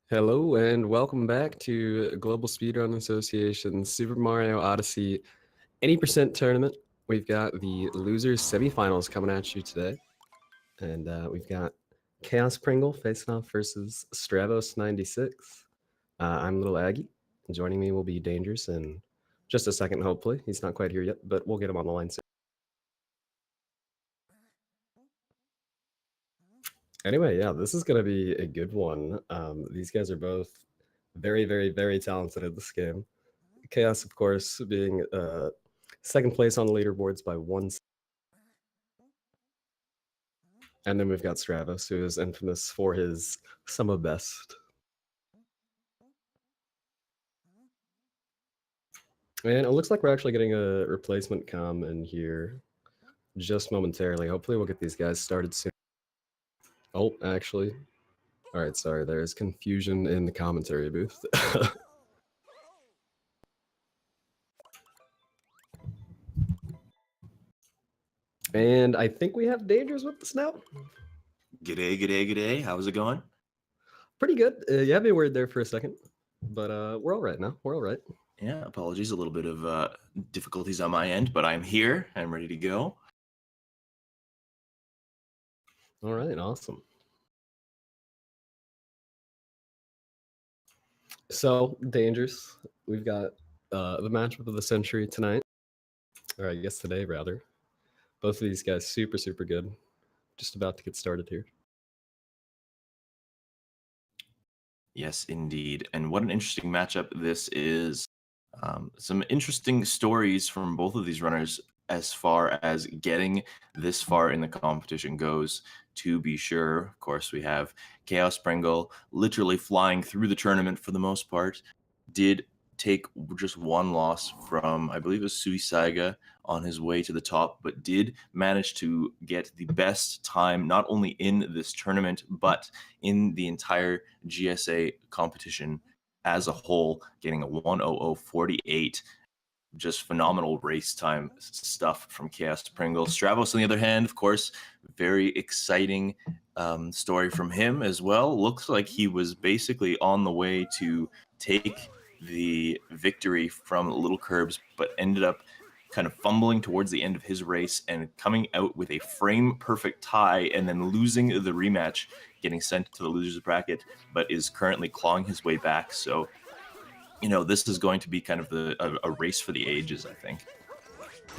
Hello and welcome back to Global Speedrun Association's Super Mario Odyssey 80% tournament. We've got the losers semifinals coming at you today. And we've got Chaospringle facing off versus Stravos96. I'm Little Aggie. Joining me will be Dangerous in just a second, hopefully. He's not quite here yet, but we'll get him on the line soon. Anyway, yeah, this is going to be a good one. These guys are both very, very, very talented at this game. Chaos, of course, being second place on the leaderboards by 1. And then we've got Stravos, who is infamous for his summer best. And it looks like we're actually getting a replacement com in here just momentarily. Hopefully we'll get these guys started soon. Oh, actually. All right, sorry. There's confusion in the commentary booth. And I think we have Dangers with us now. G'day, g'day, g'day. How's it going? Pretty good. You had me worried there for a second, but we're all right now. We're all right. Yeah, apologies. A little bit of difficulties on my end, but I'm here. I'm ready to go. All right, awesome. So, Dangerous, we've got the matchup of the century tonight, or I guess today, rather. Both of these guys super, super good. Just about to get started here. Yes, indeed. And what an interesting matchup this is. Some interesting stories from both of these runners as far as getting this far in the competition goes, to be sure. Of course, we have Chaospringle literally flying through the tournament for the most part. Did take just one loss from, I believe it was Suisaiga on his way to the top, but did manage to get the best time, not only in this tournament, but in the entire GSA competition as a whole, getting a 1:00:48. Just phenomenal race time stuff from Chaospringle. Stravos, on the other hand, of course, very exciting story from him as well. Looks like he was basically on the way to take the victory from Little Curbs, but ended up kind of fumbling towards the end of his race and coming out with a frame perfect tie and then losing the rematch, getting sent to the losers bracket, but is currently clawing his way back. So, you know, this is going to be kind of a race for the ages, I think.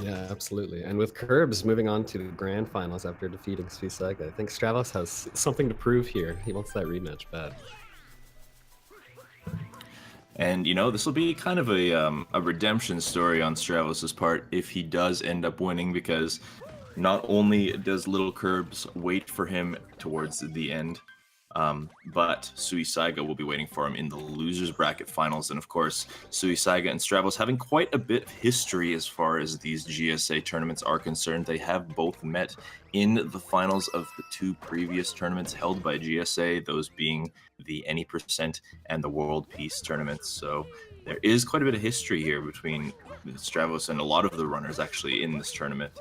Yeah, absolutely. And with Curbs moving on to the grand finals after defeating Suisaiga, I think Stravos has something to prove here. He wants that rematch bad. And, you know, this will be kind of a redemption story on Stravos' part if he does end up winning, because not only does Little Curbs wait for him towards the end, but Suisaiga will be waiting for him in the losers bracket finals. And of course, Suisaiga and Stravos having quite a bit of history as far as these GSA tournaments are concerned. They have both met in the finals of the two previous tournaments held by GSA, those being the Any Percent and the World Peace tournaments. So there is quite a bit of history here between Stravos and a lot of the runners actually in this tournament.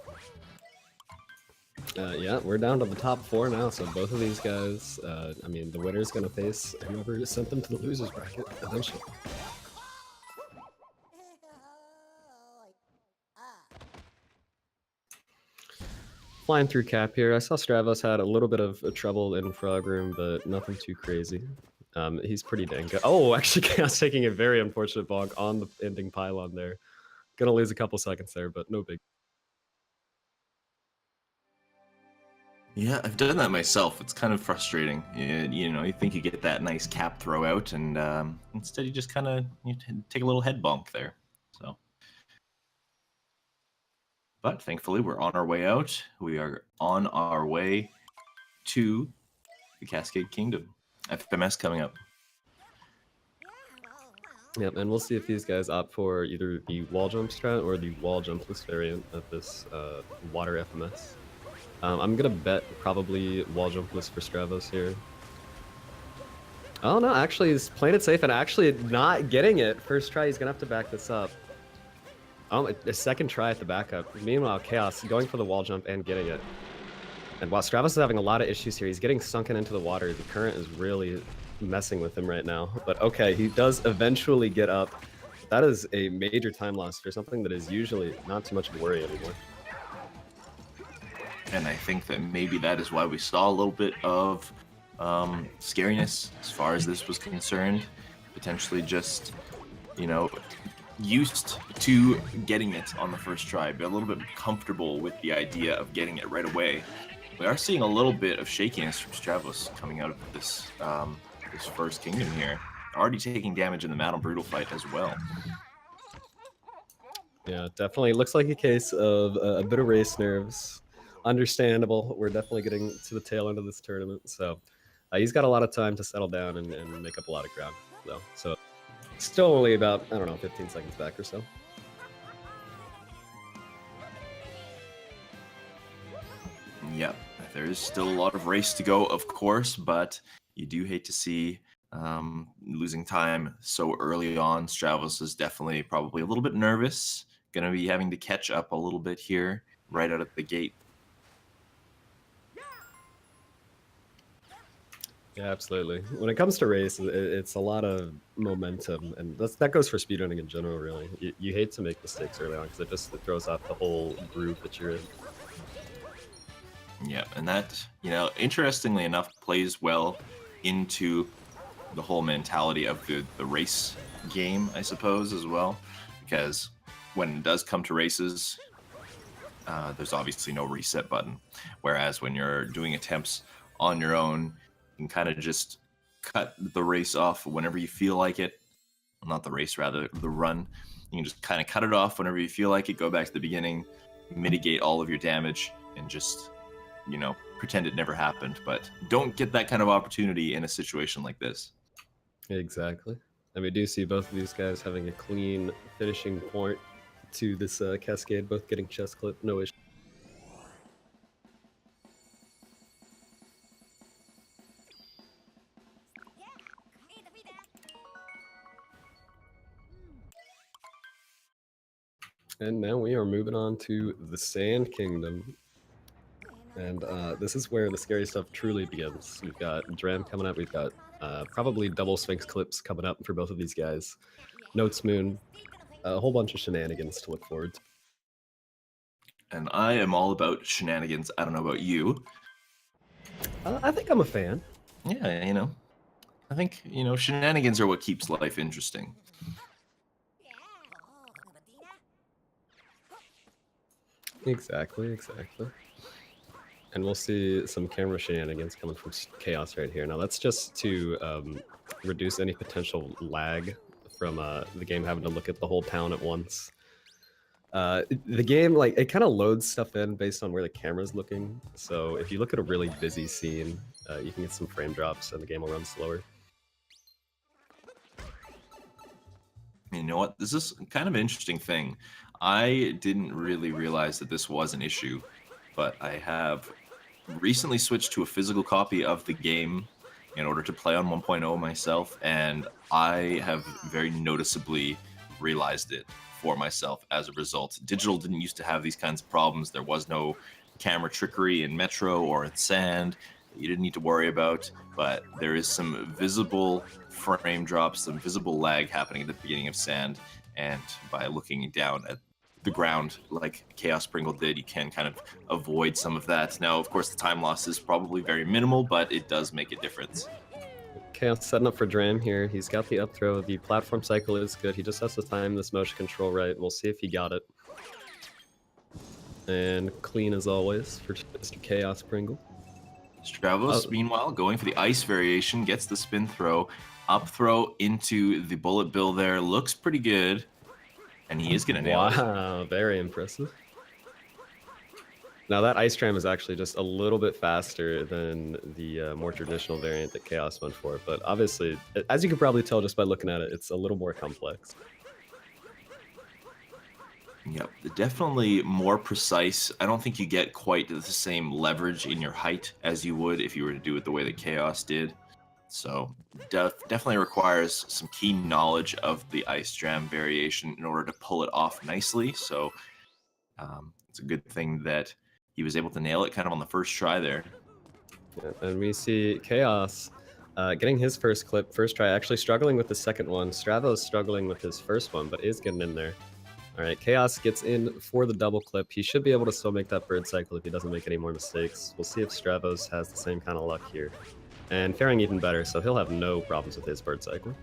Yeah, we're down to the top 4 now, so both of these guys, I mean, the winner's going to face whoever sent them to the losers bracket eventually. Flying through cap here. I saw Stravos had a little bit of trouble in Frog Room, but nothing too crazy. He's pretty dang good. Oh, actually, Chaos taking a very unfortunate bonk on the ending pylon there. Gonna lose a couple seconds there, but no big. Yeah, I've done that myself. It's kind of frustrating. You know, you think you get that nice cap throw out, and instead you just kind of take a little head bonk there. So, but thankfully we're on our way out. We are on our way to the Cascade Kingdom. FMS coming up. Yep, and we'll see if these guys opt for either the wall jump strat or the wall jumpless variant of this water FMS. I'm gonna bet probably wall jumpless for Stravos here. Oh no, actually he's playing it safe and actually not getting it. First try, he's gonna have to back this up. A second try at the backup. Meanwhile, Chaos going for the wall jump and getting it. And while Stravos is having a lot of issues here, he's getting sunken into the water. The current is really messing with him right now. But okay, he does eventually get up. That is a major time loss for something that is usually not too much of a worry anymore. And I think that maybe that is why we saw a little bit of scariness as far as this was concerned. Potentially just, you know, used to getting it on the first try, but a little bit comfortable with the idea of getting it right away. We are seeing a little bit of shakiness from Stravos coming out of this this first kingdom here. Already taking damage in the Madame Brutal fight as well. Yeah, definitely looks like a case of a bit of race nerves. Understandable. We're definitely getting to the tail end of this tournament, so he's got a lot of time to settle down and make up a lot of ground, though. So still only about, I don't know, 15 seconds back or so. Yep, there is still a lot of race to go, of course, but you do hate to see losing time so early on. Stravos is definitely probably a little bit nervous, going to be having to catch up a little bit here right out of the gate. Yeah, absolutely. When it comes to race, it's a lot of momentum, and that goes for speedrunning in general, really. You hate to make mistakes early on because it throws off the whole groove that you're in. Yeah, and that, you know, interestingly enough, plays well into the whole mentality of the race game, I suppose, as well. Because when it does come to races, there's obviously no reset button. Whereas when you're doing attempts on your own, you can kind of just cut the race off whenever you feel like it. Well, not the race, rather, the run. You can just kind of cut it off whenever you feel like it, go back to the beginning, mitigate all of your damage, and just, you know, pretend it never happened. But don't get that kind of opportunity in a situation like this. Exactly. And we do see both of these guys having a clean finishing point to this cascade, both getting chest clip, no issue. And now we are moving on to the Sand Kingdom. And this is where the scary stuff truly begins. We've got Dram coming up. We've got probably double Sphinx clips coming up for both of these guys. Notes Moon, a whole bunch of shenanigans to look forward to. And I am all about shenanigans. I don't know about you. I think I'm a fan. Yeah, you know, I think, you know, shenanigans are what keeps life interesting. Exactly. And we'll see some camera shenanigans coming from Chaos right here. Now that's just to reduce any potential lag from the game having to look at the whole town at once. The game, like, it kind of loads stuff in based on where the camera's looking. So if you look at a really busy scene, you can get some frame drops and the game will run slower. You know what? This is kind of an interesting thing. I didn't really realize that this was an issue, but I have recently switched to a physical copy of the game in order to play on 1.0 myself, and I have very noticeably realized it for myself as a result. Digital didn't used to have these kinds of problems. There was no camera trickery in Metro or in Sand that you didn't need to worry about, but there is some visible frame drops, some visible lag happening at the beginning of Sand, and by looking down at the ground like Chaospringle did, you can kind of avoid some of that. Now, of course, the time loss is probably very minimal, but it does make a difference. Chaos setting up for Dram here. He's got the up throw. The platform cycle is good. He just has to time this motion control right. We'll see if he got it. And clean as always for Mr. Chaospringle. Stravos, meanwhile, going for the ice variation, gets the spin throw. Up throw into the bullet bill there. Looks pretty good. And he is going to nail it. Wow, very impressive. Now that ice tram is actually just a little bit faster than the more traditional variant that Chaos went for, but obviously, as you can probably tell just by looking at it, it's a little more complex. Yep, definitely more precise. I don't think you get quite the same leverage in your height as you would if you were to do it the way that Chaos did. So definitely requires some keen knowledge of the ice jam variation in order to pull it off nicely. So it's a good thing that he was able to nail it kind of on the first try there. Yeah, and we see Chaos Getting his first clip, first try, actually struggling with the second one. Stravos struggling with his first one, but is getting in there. All right, Chaos gets in for the double clip. He should be able to still make that bird cycle if he doesn't make any more mistakes. We'll see if Stravos has the same kind of luck here. And faring even better, so he'll have no problems with his bird cycle.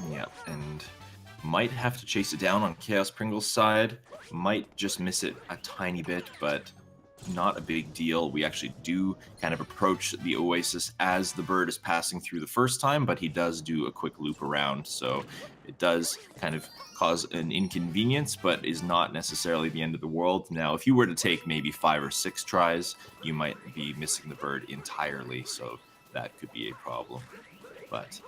Yeah, and might have to chase it down on Chaospringle's side. Might just miss it a tiny bit, but not a big deal. We actually do kind of approach the oasis as the bird is passing through the first time, but he does do a quick loop around, so it does kind of cause an inconvenience, but is not necessarily the end of the world. Now, if you were to take maybe 5 or 6 tries, you might be missing the bird entirely, so that could be a problem. But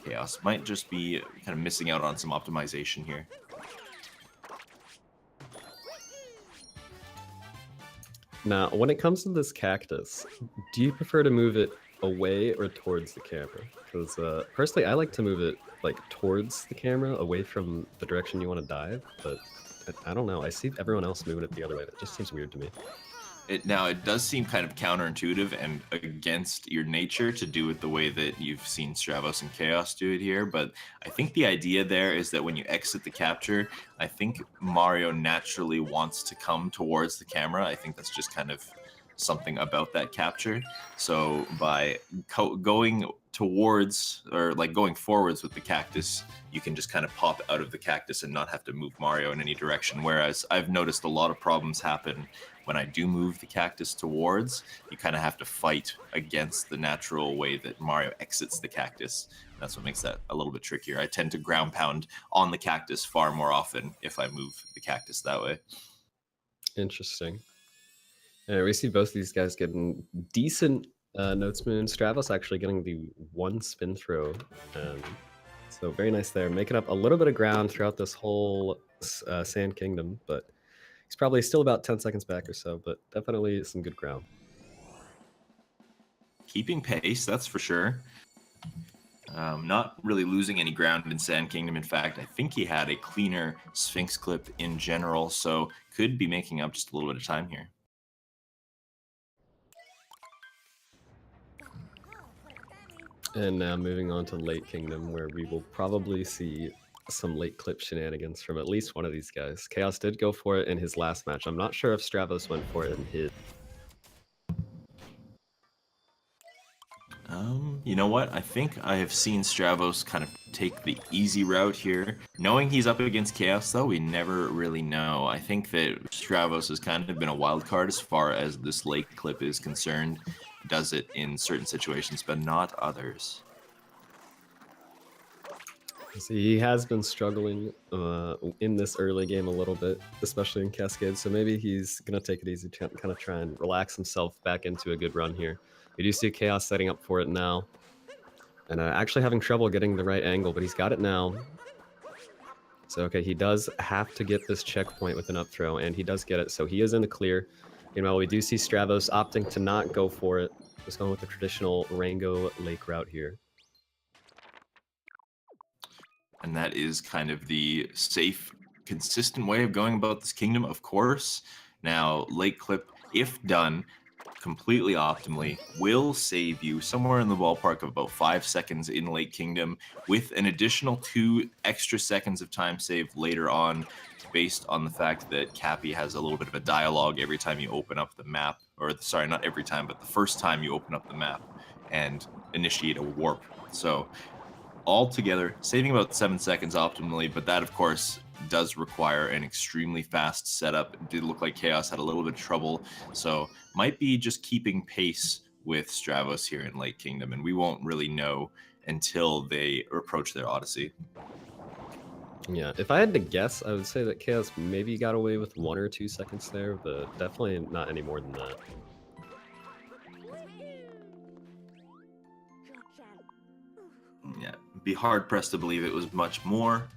Chaos might just be kind of missing out on some optimization here. Now, when it comes to this cactus, do you prefer to move it away or towards the camera? Because personally, I like to move it like towards the camera, away from the direction you want to dive. But I don't know. I see everyone else moving it the other way. That just seems weird to me. Now, it does seem kind of counterintuitive and against your nature to do it the way that you've seen Stravos and Chaos do it here, but I think the idea there is that when you exit the capture, I think Mario naturally wants to come towards the camera. I think that's just kind of something about that capture. So by going towards, or like going forwards with the cactus, you can just kind of pop out of the cactus and not have to move Mario in any direction. Whereas I've noticed a lot of problems happen when I do move the cactus towards. You kind of have to fight against the natural way that Mario exits the cactus. That's what makes that a little bit trickier. I tend to ground pound on the cactus far more often if I move the cactus that way. Interesting. We see both of these guys getting decent notes moon. Stravos actually getting the 1 spin throw. So very nice there. Making up a little bit of ground throughout this whole Sand Kingdom, but he's probably still about 10 seconds back or so, but definitely some good ground. Keeping pace, that's for sure. Not really losing any ground in Sand Kingdom. In fact, I think he had a cleaner Sphinx clip in general, so could be making up just a little bit of time here. And now moving on to Late Kingdom, where we will probably see some late clip shenanigans from at least one of these guys. Chaos did go for it in his last match. I'm not sure if Stravos went for it in his. You know what? I think I have seen Stravos kind of take the easy route here. Knowing he's up against Chaos, though, we never really know. I think that Stravos has kind of been a wild card as far as this late clip is concerned. Does it in certain situations, but not others. See, he has been struggling in this early game a little bit, especially in Cascade, so maybe he's going to take it easy to kind of try and relax himself back into a good run here. We do see Chaos setting up for it now, and actually having trouble getting the right angle, but he's got it now. So, okay, he does have to get this checkpoint with an up throw, and he does get it, so he is in the clear. Meanwhile, we do see Stravos opting to not go for it, just going with the traditional Rango Lake route here. And that is kind of the safe, consistent way of going about this kingdom, of course. Now, late clip, if done completely optimally, will save you somewhere in the ballpark of about 5 seconds in late kingdom, with an additional 2 extra seconds of time saved later on, based on the fact that Cappy has a little bit of a dialogue every time you open up the map, or sorry, not every time, but the first time you open up the map and initiate a warp. So altogether, saving about 7 seconds optimally, but that, of course, does require an extremely fast setup. It did look like Chaos had a little bit of trouble, so might be just keeping pace with Stravos here in Late Kingdom, and we won't really know until they approach their Odyssey. Yeah, if I had to guess, I would say that Chaos maybe got away with 1 or 2 seconds there, but definitely not any more than that. Yeah, be hard pressed to believe it was much more.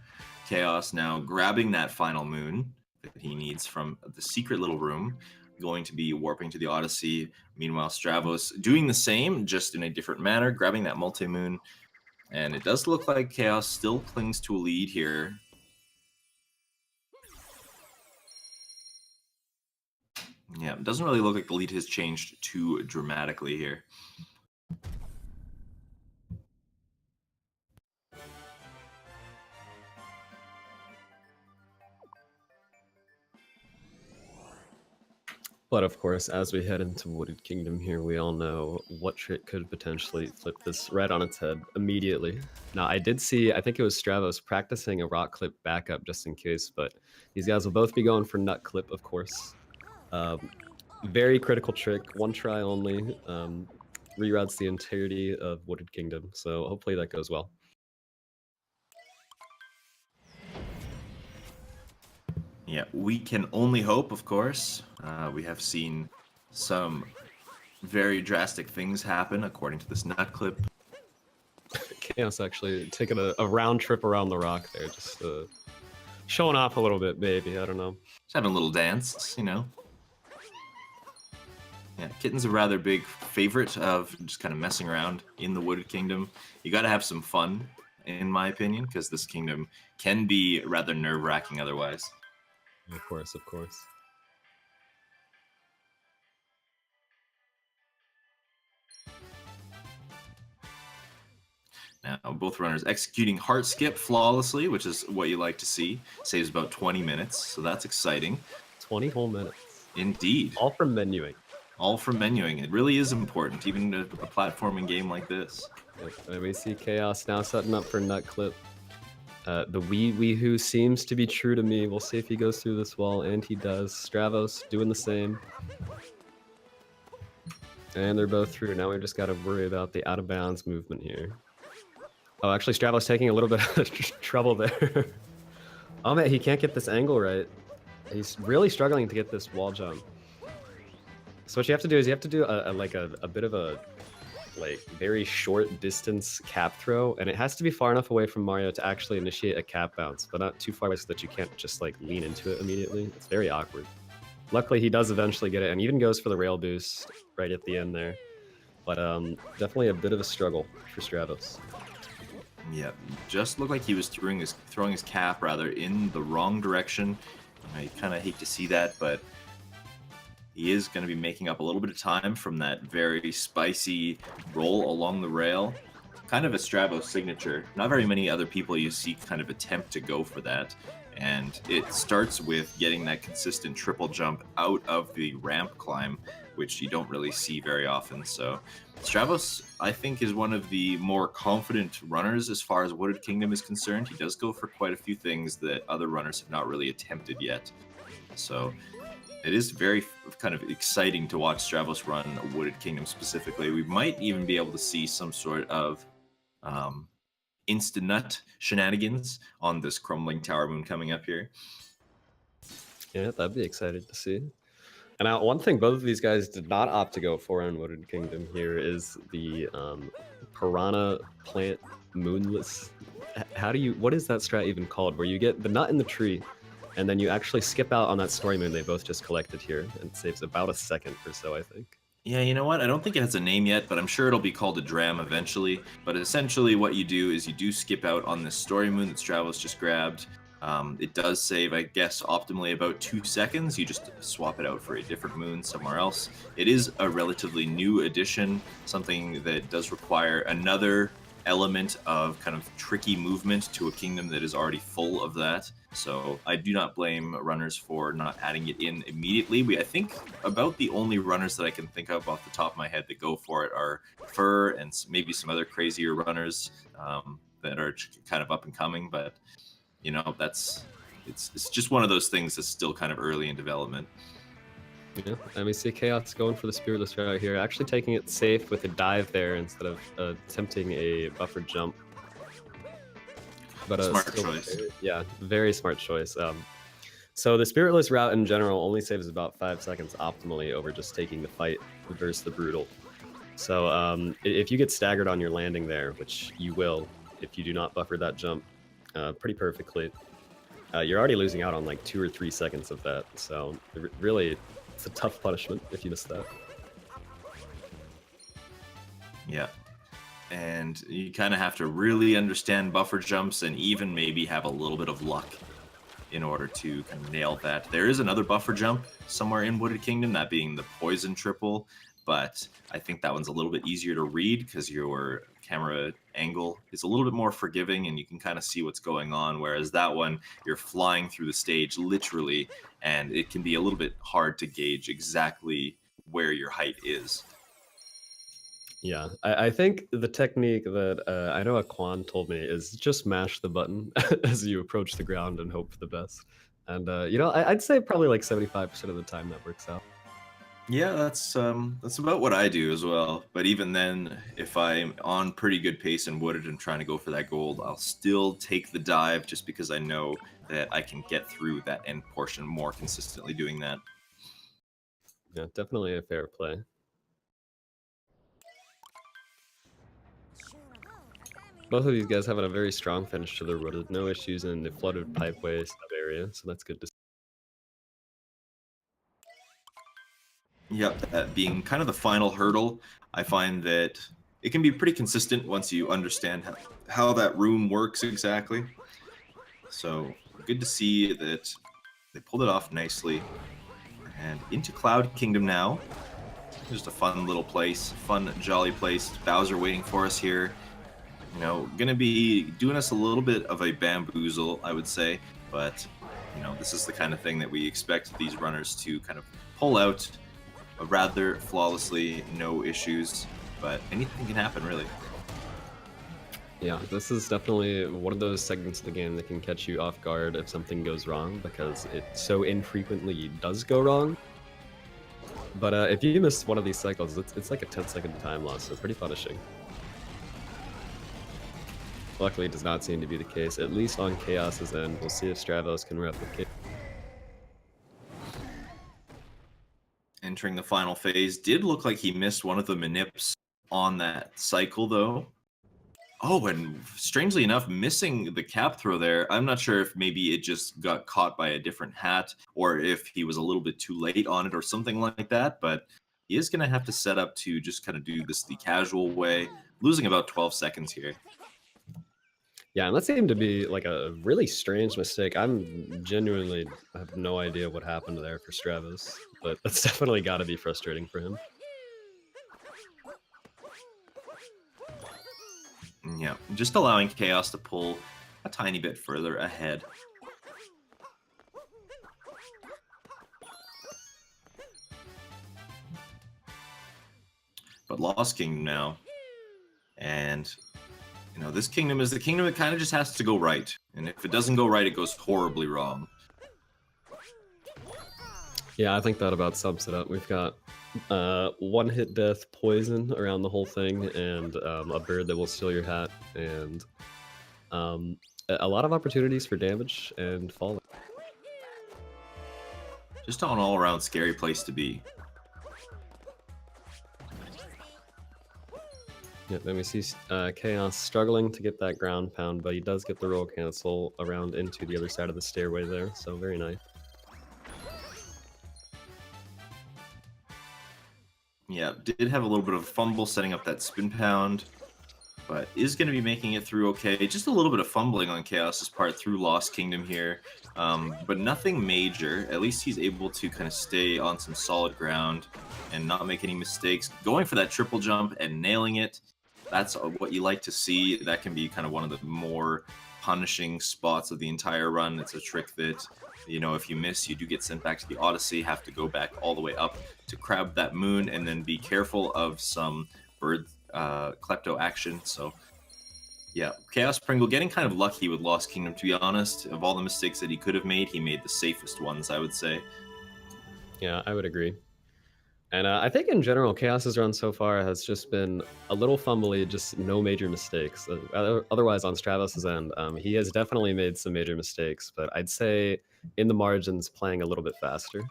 Chaos now grabbing that final moon that he needs from the secret little room, going to be warping to the Odyssey. Meanwhile, Stravos doing the same, just in a different manner, grabbing that multi-moon. And it does look like Chaos still clings to a lead here. Yeah, it doesn't really look like the lead has changed too dramatically here. But of course, as we head into Wooded Kingdom here, we all know what trick could potentially flip this right on its head immediately. Now, I did see, I think it was Stravos practicing a rock clip backup just in case, but these guys will both be going for nut clip, of course. Very critical trick, one try only. Reroutes the entirety of Wooded Kingdom, so hopefully that goes well. Yeah, we can only hope, of course. We have seen some very drastic things happen according to this nut clip. Chaos actually taking a round trip around the rock there, just showing off a little bit, maybe. I don't know. Just having a little dance, you know. Yeah, Kitten's a rather big favorite of just kind of messing around in the Wooded Kingdom. You got to have some fun, in my opinion, because this kingdom can be rather nerve-wracking otherwise. Of course, of course. Now, both runners executing heart skip flawlessly, which is what you like to see. Saves about 20 minutes, so that's exciting. 20 whole minutes. Indeed. All from menuing. All from menuing. It really is important, even in a platforming game like this. Yep. And we see Chaos now setting up for nut clip. The wee who seems to be true to me. We'll see if he goes through this wall, and he does. Stravos doing the same. And they're both through. Now we just got to worry about the out-of-bounds movement here. Oh, actually, Stravos taking a little bit of trouble there. Oh, man, he can't get this angle right. He's really struggling to get this wall jump. So what you have to do is you have to do a bit of a very short distance cap throw, and it has to be far enough away from Mario to actually initiate a cap bounce, but not too far away so that you can't just like lean into it immediately. It's very awkward. Luckily, he does eventually get it, and even goes for the rail boost right at the end there. But definitely a bit of a struggle for Stravos. Yeah, just looked like he was throwing his cap rather in the wrong direction. I kind of hate to see that, but he is going to be making up a little bit of time from that very spicy roll along the rail. Kind of a Stravos signature. Not very many other people you see kind of attempt to go for that. And it starts with getting that consistent triple jump out of the ramp climb, which you don't really see very often. So Stravos, I think, is one of the more confident runners as far as Wooded Kingdom is concerned. He does go for quite a few things that other runners have not really attempted yet. So it is very kind of exciting to watch Stravos run a Wooded Kingdom specifically. We might even be able to see some sort of insta-nut shenanigans on this crumbling tower moon coming up here. Yeah, that'd be exciting to see. And now, one thing both of these guys did not opt to go for in Wooded Kingdom here is the Piranha Plant Moonless. What is that strat even called? Where you get the nut in the tree, and then you actually skip out on that story moon they both just collected here, and it saves about a second or so, I think. Yeah, you know what? I don't think it has a name yet, but I'm sure it'll be called a dram eventually. But essentially what you do is you do skip out on this story moon that Stravos just grabbed. It does save, I guess, optimally about 2 seconds. You just swap it out for a different moon somewhere else. It is a relatively new addition, something that does require another element of kind of tricky movement to a kingdom that is already full of that. So I do not blame runners for not adding it in immediately. I think about the only runners that I can think of off the top of my head that go for it are Fur and maybe some other crazier runners that are kind of up and coming. But you know, it's just one of those things that's still kind of early in development. Yeah, and we see Chaos going for the Spiritless route here, actually taking it safe with a dive there instead of attempting a buffered jump. But smart choice. Yeah, very smart choice. So the Spiritless route in general only saves about 5 seconds optimally over just taking the fight versus the Brutal. So if you get staggered on your landing there, which you will if you do not buffer that jump pretty perfectly, you're already losing out on like 2 or 3 seconds of that. So really, it's a tough punishment if you miss that. Yeah. And you kind of have to really understand buffer jumps and even maybe have a little bit of luck in order to kind of nail that. There is another buffer jump somewhere in Wooded Kingdom, that being the poison triple, but I think that one's a little bit easier to read because your camera angle is a little bit more forgiving and you can kind of see what's going on, whereas that one, you're flying through the stage literally, and it can be a little bit hard to gauge exactly where your height is. Yeah, I think the technique that I know Aquan told me is just mash the button as you approach the ground and hope for the best. And you know, I'd say probably like 75% of the time that works out. Yeah, that's about what I do as well. But even then, if I'm on pretty good pace and wooded and trying to go for that gold, I'll still take the dive just because I know that I can get through that end portion more consistently doing that. Yeah, definitely a fair play. Both of these guys having a very strong finish to their road. No issues in the flooded pipeway sub area, so that's good to see. Yep, that being kind of the final hurdle, I find that it can be pretty consistent once you understand how that room works exactly. So good to see that they pulled it off nicely. And into Cloud Kingdom now. Just a fun little place, fun, jolly place. Bowser waiting for us here. You know, gonna be doing us a little bit of a bamboozle, I would say. But, you know, this is the kind of thing that we expect these runners to kind of pull out rather flawlessly, no issues. But anything can happen, really. Yeah, this is definitely one of those segments of the game that can catch you off guard if something goes wrong, because it so infrequently does go wrong. But if you miss one of these cycles, it's like a 10-second time loss, so pretty punishing. Luckily, it does not seem to be the case, at least on Chaos's end. We'll see if Stravos can replicate. Entering the final phase, did look like he missed one of the manips on that cycle, though. Oh, and strangely enough, missing the cap throw there. I'm not sure if maybe it just got caught by a different hat or if he was a little bit too late on it or something like that, but he is going to have to set up to just kind of do this the casual way, losing about 12 seconds here. Yeah, and that seemed to be like a really strange mistake. I'm genuinely have no idea what happened there for Stravos, but that's definitely got to be frustrating for him. Yeah, just allowing Chaos to pull a tiny bit further ahead. But Lost Kingdom now. And, you know, this kingdom is the kingdom that kind of just has to go right. And if it doesn't go right, it goes horribly wrong. Yeah, I think that about sums it up. We've got one-hit death poison around the whole thing, and a bird that will steal your hat, and a lot of opportunities for damage and falling. Just an all-around scary place to be. Yeah, then we see Chaos struggling to get that ground pound, but he does get the roll cancel around into the other side of the stairway there, so very nice. Yeah, did have a little bit of a fumble setting up that spin pound, but is going to be making it through okay. Just a little bit of fumbling on Chaos's part through Lost Kingdom here, but nothing major. At least he's able to kind of stay on some solid ground and not make any mistakes. Going for that triple jump and nailing it, that's what you like to see. That can be kind of one of the more punishing spots of the entire run. It's a trick that, you know, if you miss, you do get sent back to the Odyssey, have to go back all the way up to grab that moon, and then be careful of some bird klepto action. So yeah, Chaospringle getting kind of lucky with Lost Kingdom, to be honest. Of all the mistakes that he could have made, he made the safest ones, I would say. Yeah, I would agree. And I think in general, Chaos's run so far has just been a little fumbly, just no major mistakes. Otherwise, on Stravos' end, he has definitely made some major mistakes, but I'd say in the margins, playing a little bit faster.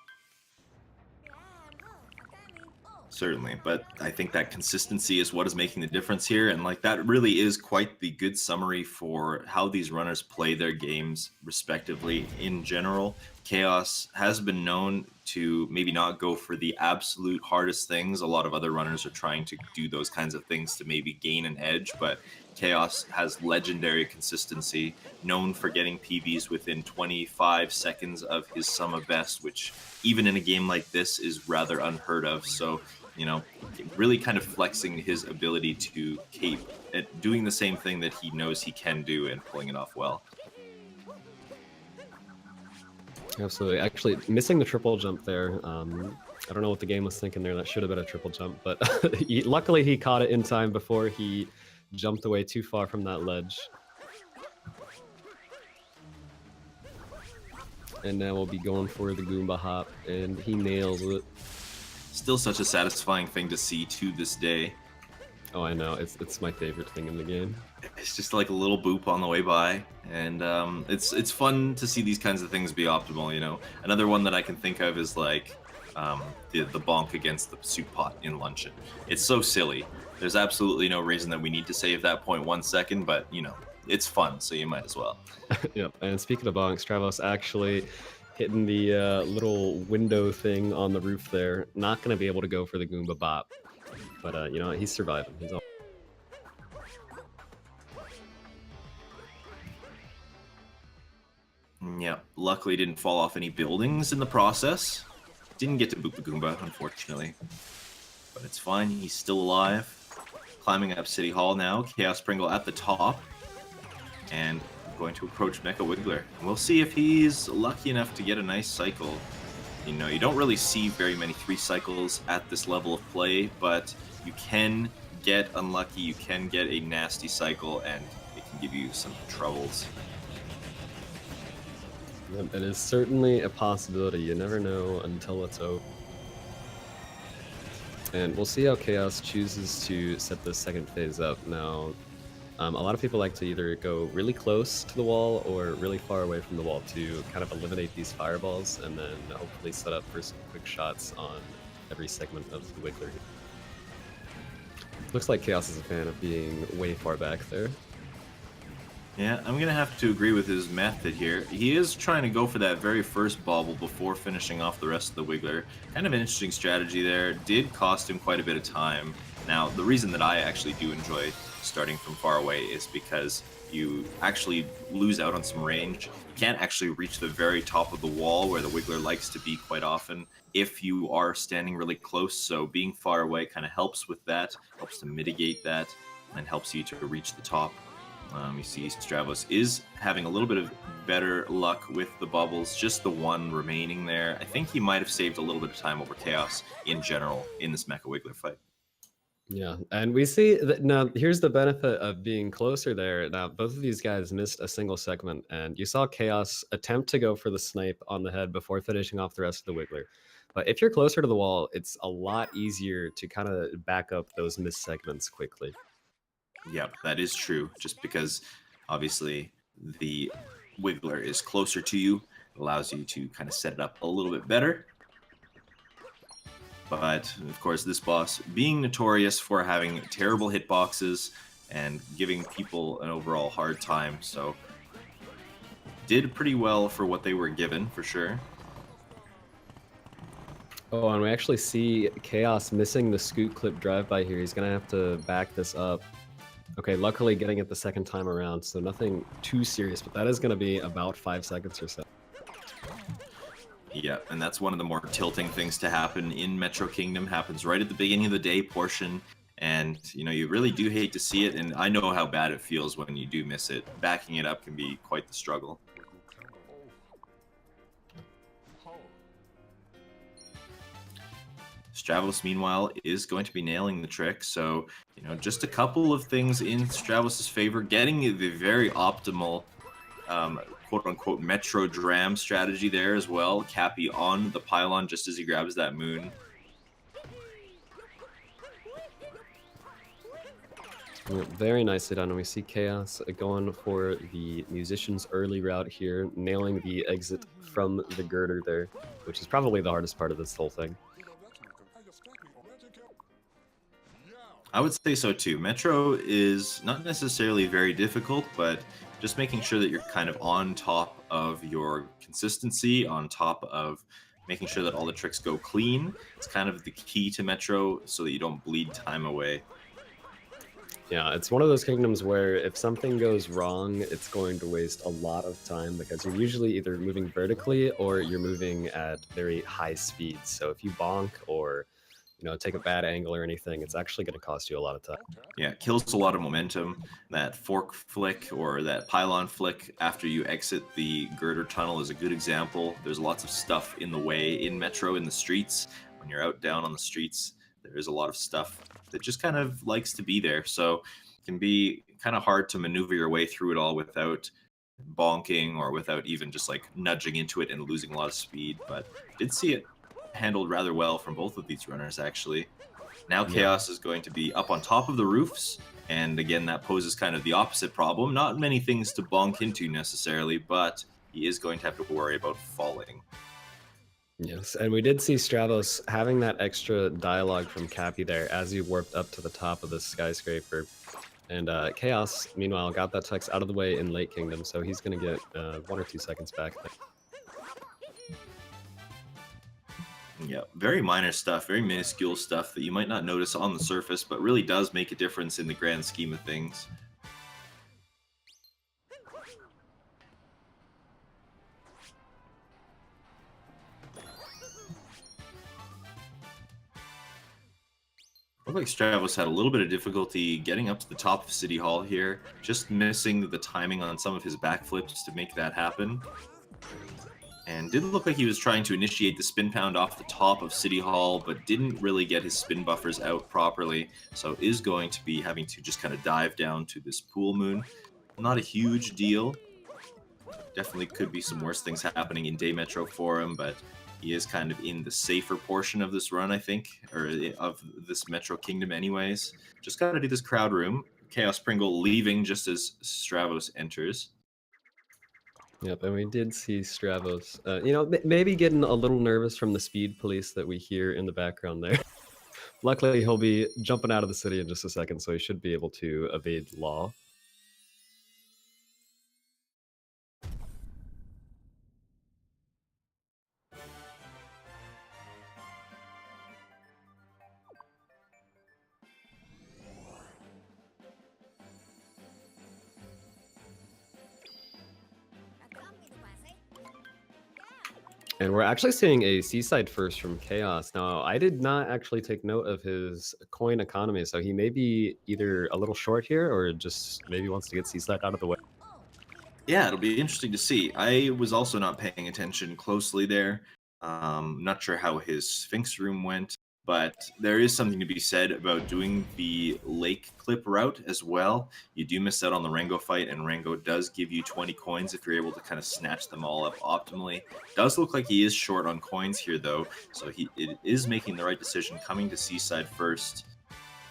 Certainly, but I think that consistency is what is making the difference here, and like that really is quite the good summary for how these runners play their games respectively in general. Chaos has been known to maybe not go for the absolute hardest things. A lot of other runners are trying to do those kinds of things to maybe gain an edge, but Chaos has legendary consistency, known for getting PBs within 25 seconds of his sum of best, which even in a game like this is rather unheard of. So, you know, really kind of flexing his ability to keep doing the same thing that he knows he can do and pulling it off well. Absolutely. Actually, missing the triple jump there. I don't know what the game was thinking there. That should have been a triple jump, but luckily he caught it in time before he jumped away too far from that ledge. And now we'll be going for the Goomba hop, and he nails it. Still such a satisfying thing to see to this day. Oh, I know. It's my favorite thing in the game. It's just like a little boop on the way by, and it's fun to see these kinds of things be optimal. You know, another one that I can think of is like the bonk against the soup pot in Luncheon. It's so silly. There's absolutely no reason that we need to save that 0.1 second, but you know, it's fun, so you might as well. Yep. And speaking of bonks, Stravos actually hitting the little window thing on the roof there. Not going to be able to go for the Goomba bop, but you know, he's surviving. He's all. Yeah, luckily didn't fall off any buildings in the process. Didn't get to boop the Goomba, unfortunately. But it's fine, he's still alive. Climbing up City Hall now, Chaospringle at the top. And going to approach Mecha Wiggler. And we'll see if he's lucky enough to get a nice cycle. You know, you don't really see very many 3 cycles at this level of play, but you can get unlucky, you can get a nasty cycle, and it can give you some troubles. It is certainly a possibility. You never know until it's over. And we'll see how Chaos chooses to set the second phase up. Now, a lot of people like to either go really close to the wall or really far away from the wall to kind of eliminate these fireballs and then hopefully set up for some quick shots on every segment of the Wiggler. Looks like Chaos is a fan of being way far back there. Yeah, I'm going to have to agree with his method here. He is trying to go for that very first bobble before finishing off the rest of the Wiggler. Kind of an interesting strategy there. Did cost him quite a bit of time. Now, the reason that I actually do enjoy starting from far away is because you actually lose out on some range. You can't actually reach the very top of the wall where the Wiggler likes to be quite often if you are standing really close. So being far away kind of helps with that, helps to mitigate that, and helps you to reach the top. You see Stravos is having a little bit of better luck with the bubbles, just the one remaining there. I think he might have saved a little bit of time over Chaos in general in this Mecha Wiggler fight. Yeah, and we see that now here's the benefit of being closer there. Now, both of these guys missed a single segment, and you saw Chaos attempt to go for the snipe on the head before finishing off the rest of the Wiggler. But if you're closer to the wall, it's a lot easier to kind of back up those missed segments quickly. Yep, that is true. Just because, obviously, the Wiggler is closer to you, it allows you to kind of set it up a little bit better. But, of course, this boss being notorious for having terrible hitboxes and giving people an overall hard time, so did pretty well for what they were given, for sure. Oh, and we actually see Chaos missing the scoot clip drive-by here. He's going to have to back this up. Okay, luckily getting it the second time around, so nothing too serious, but that is going to be about 5 seconds or so. Yeah, and that's one of the more tilting things to happen in Metro Kingdom. Happens right at the beginning of the day portion, and you know, you really do hate to see it, and I know how bad it feels when you do miss it. Backing it up can be quite the struggle. Stravos, meanwhile, is going to be nailing the trick, so, you know, just a couple of things in Stravos' favor, getting the very optimal quote-unquote Metro Dram strategy there as well. Cappy on the pylon just as he grabs that moon. Very nicely done. And we see Chaos going for the musician's early route here, nailing the exit from the girder there, which is probably the hardest part of this whole thing. I would say so too. Metro is not necessarily very difficult, but just making sure that you're kind of on top of your consistency, on top of making sure that all the tricks go clean. It's kind of the key to Metro so that you don't bleed time away. Yeah, it's one of those kingdoms where if something goes wrong, it's going to waste a lot of time because you're usually either moving vertically or you're moving at very high speeds. So if you bonk or take a bad angle or anything, it's actually going to cost you a lot of time. Yeah, it kills a lot of momentum. That fork flick or that pylon flick after you exit the girder tunnel is a good example. There's lots of stuff in the way in Metro, in the streets. When you're out down on the streets, there is a lot of stuff that just kind of likes to be there. So it can be kind of hard to maneuver your way through it all without bonking or without even just like nudging into it and losing a lot of speed. But I did see it handled rather well from both of these runners, actually. Now Chaos is going to be up on top of the roofs, and again, that poses kind of the opposite problem. Not many things to bonk into necessarily, but he is going to have to worry about falling. Yes, and we did see Stravos having that extra dialogue from Cappy there as he warped up to the top of the skyscraper. And Chaos, meanwhile, got that text out of the way in late Kingdom, so he's going to get 1 or 2 seconds back. Yeah, very minor stuff, very minuscule stuff that you might not notice on the surface, but really does make a difference in the grand scheme of things. Looked like Stravos had a little bit of difficulty getting up to the top of City Hall here, just missing the timing on some of his backflips to make that happen. And didn't look like he was trying to initiate the spin pound off the top of City Hall, but didn't really get his spin buffers out properly, so is going to be having to just kind of dive down to this pool moon. Not a huge deal. Definitely could be some worse things happening in Day Metro for him, but he is kind of in the safer portion of this run, I think, or of this Metro Kingdom anyways. Just got to do this crowd room. Chaospringle leaving just as Stravos enters. Yep, and we did see Stravos, maybe getting a little nervous from the speed police that we hear in the background there. Luckily, he'll be jumping out of the city in just a second, so he should be able to evade law. And we're actually seeing a seaside first from Chaos. Now, I did not actually take note of his coin economy, so he may be either a little short here or just maybe wants to get seaside out of the way. Yeah, it'll be interesting to see. I was also not paying attention closely there. Not sure how his Sphinx room went, but there is something to be said about doing the lake clip route as well. You do miss out on the Rango fight, and Rango does give you 20 coins if you're able to kind of snatch them all up optimally. Does look like he is short on coins here, though, so it is making the right decision coming to Seaside first.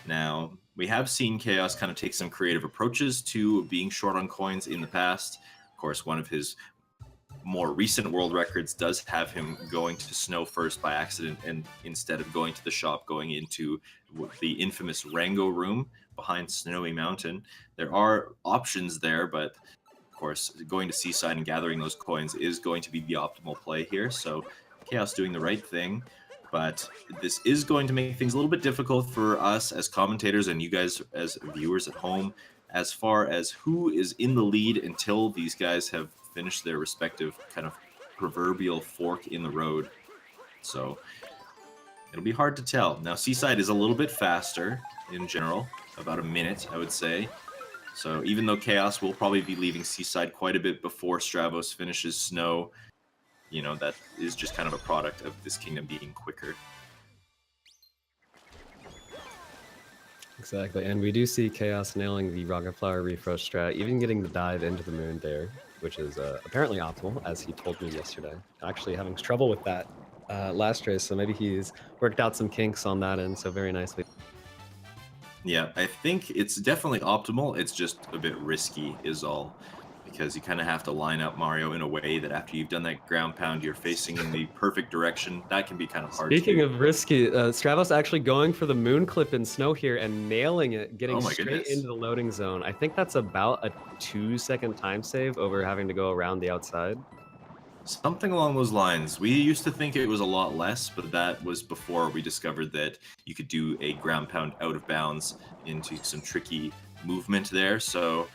Now, we have seen Chaos kind of take some creative approaches to being short on coins in the past. Of course, one of his more recent world records does have him going to Snow first by accident, and instead of going to the shop, going into the infamous Rango room behind Snowy Mountain. There are options there, but of course, going to Seaside and gathering those coins is going to be the optimal play here. So Chaos doing the right thing, but this is going to make things a little bit difficult for us as commentators and you guys as viewers at home, as far as who is in the lead until these guys have finished their respective kind of proverbial fork in the road. So it'll be hard to tell. Now, Seaside is a little bit faster in general, about a minute, I would say. So even though Chaos will probably be leaving Seaside quite a bit before Stravos finishes Snow, you know, that is just kind of a product of this kingdom being quicker. Exactly, and we do see Chaos nailing the Rocket Flower refresh strat, even getting the dive into the moon there, which is apparently optimal, as he told me yesterday. Actually having trouble with that last race, so maybe he's worked out some kinks on that end, so very nicely. Yeah, I think it's definitely optimal. It's just a bit risky is all, because you kind of have to line up Mario in a way that after you've done that ground pound, you're facing in the perfect direction. That can be kind of hard. Speaking of risky, Stravos actually going for the moon clip in Snow here and nailing it, getting straight into the loading zone. I think that's about a 2-second time save over having to go around the outside. Something along those lines. We used to think it was a lot less, but that was before we discovered that you could do a ground pound out of bounds into some tricky movement there. So,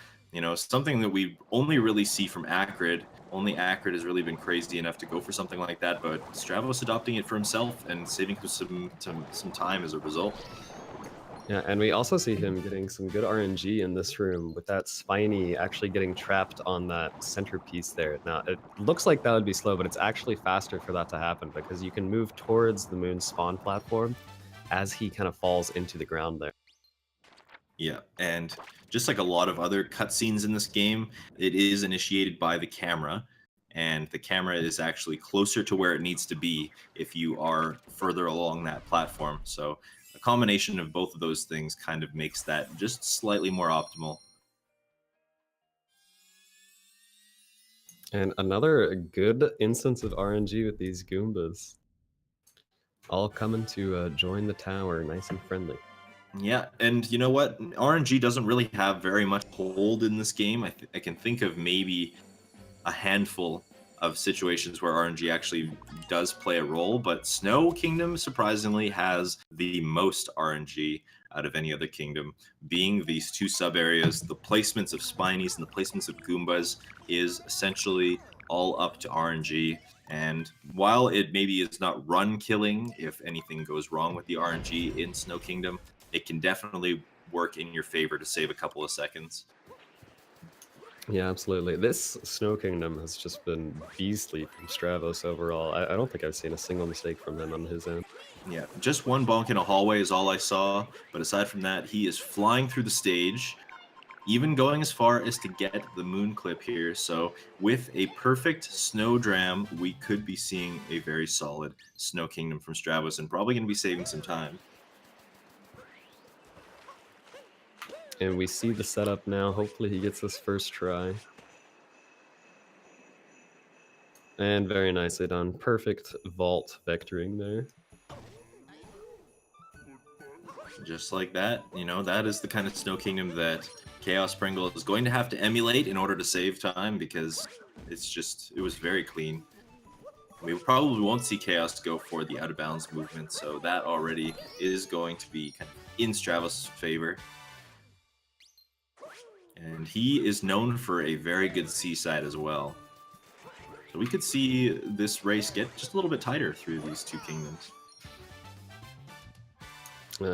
something that we only really see from Acrid. Only Acrid has really been crazy enough to go for something like that, but Stravos adopting it for himself and saving some time as a result. Yeah, and we also see him getting some good RNG in this room with that Spiny actually getting trapped on that centerpiece there. Now, it looks like that would be slow, but it's actually faster for that to happen because you can move towards the moon's spawn platform as he kind of falls into the ground there. Yeah, and just like a lot of other cutscenes in this game, it is initiated by the camera, and the camera is actually closer to where it needs to be if you are further along that platform. So a combination of both of those things kind of makes that just slightly more optimal. And another good instance of RNG with these Goombas. All coming to join the tower nice and friendly. Yeah, and you know what? RNG doesn't really have very much hold in this game. I can think of maybe a handful of situations where RNG actually does play a role, but Snow Kingdom surprisingly has the most RNG out of any other kingdom. Being these two sub areas, the placements of Spinies and the placements of Goombas is essentially all up to RNG. And while it maybe is not run killing if anything goes wrong with the RNG in Snow Kingdom, it can definitely work in your favor to save a couple of seconds. Yeah, absolutely. This Snow Kingdom has just been beastly from Stravos overall. I don't think I've seen a single mistake from him on his end. Yeah, just one bonk in a hallway is all I saw. But aside from that, he is flying through the stage, even going as far as to get the moon clip here. So with a perfect snow dram, we could be seeing a very solid Snow Kingdom from Stravos and probably going to be saving some time. And we see the setup now. Hopefully he gets this first try. And very nicely done. Perfect vault vectoring there. Just like that, that is the kind of Snow Kingdom that Chaospringle is going to have to emulate in order to save time because it was very clean. We probably won't see Chaos go for the out of bounds movement, so that already is going to be kind of in Stravos' favor. And he is known for a very good seaside as well. So we could see this race get just a little bit tighter through these two kingdoms.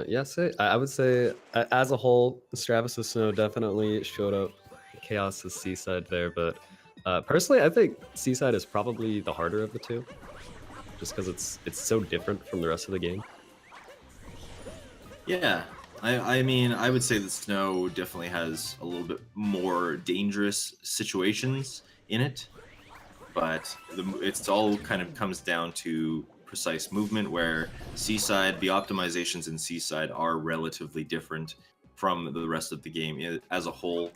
Yes, I would say as a whole, Stravos' Snow definitely showed up Chaos' Seaside there, but personally, I think Seaside is probably the harder of the two, just because it's so different from the rest of the game. Yeah, I mean, I would say that Snow definitely has a little bit more dangerous situations in it, but it's all kind of comes down to precise movement where Seaside, the optimizations in Seaside are relatively different from the rest of the game as a whole.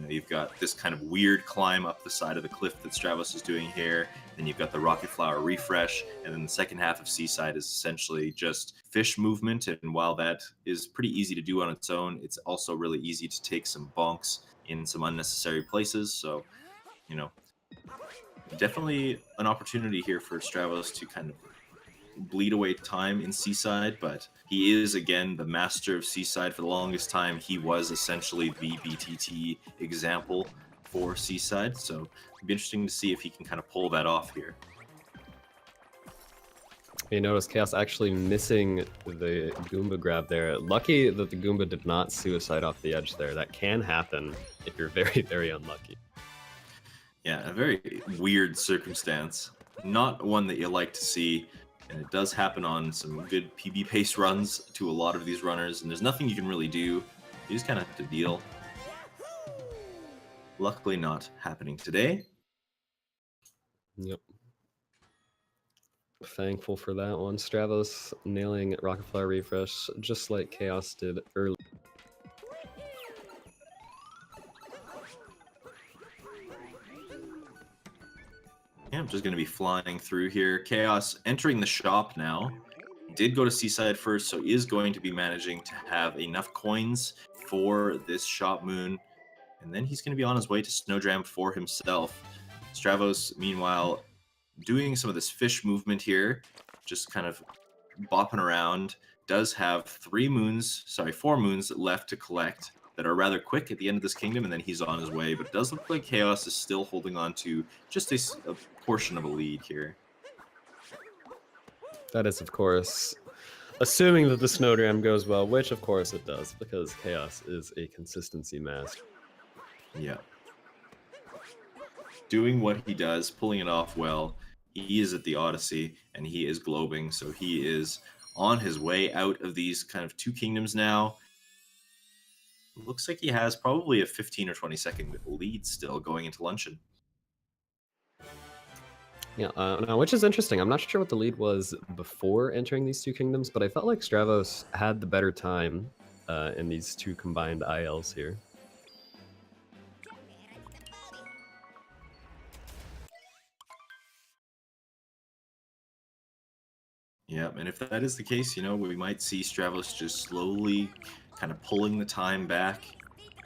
You've got this kind of weird climb up the side of the cliff that Stravos is doing here. Then you've got the Rocket Flower refresh, and then the second half of Seaside is essentially just fish movement. And while that is pretty easy to do on its own, it's also really easy to take some bonks in some unnecessary places. So, definitely an opportunity here for Stravos to kind of bleed away time in Seaside, but he is again the master of Seaside. For the longest time, he was essentially the BTT example for Seaside, so it'd be interesting to see if he can kind of pull that off here. You notice Chaos actually missing the Goomba grab there. Lucky that the Goomba did not suicide off the edge there. That can happen if you're very, very unlucky. Yeah, a very weird circumstance. Not one that you like to see, and it does happen on some good PB pace runs to a lot of these runners, and there's nothing you can really do. You just kind of have to deal. Luckily not happening today. Yep. Thankful for that one. Stravos nailing Rocket Flower refresh just like Chaos did earlier. Yeah, I'm just going to be flying through here. Chaos entering the shop now. Did go to Seaside first, so is going to be managing to have enough coins for this shop moon. And then he's going to be on his way to Snowdram for himself. Stravos, meanwhile, doing some of this fish movement here, just kind of bopping around. Does have 4 moons left to collect that are rather quick at the end of this kingdom, and then he's on his way. But it does look like Chaos is still holding on to just a portion of a lead here. That is, of course, assuming that the Snowdram goes well, which of course it does, because Chaos is a consistency master. Yeah. Doing what he does, pulling it off well. He is at the Odyssey, and he is globing, so he is on his way out of these kind of 2 kingdoms now. Looks like he has probably a 15 or 20 second lead still going into luncheon. Yeah, now, which is interesting. I'm not sure what the lead was before entering these 2 kingdoms, but I felt like Stravos had the better time in these 2 combined ILs here. Yeah, and if that is the case, you know, we might see Stravos just slowly kind of pulling the time back.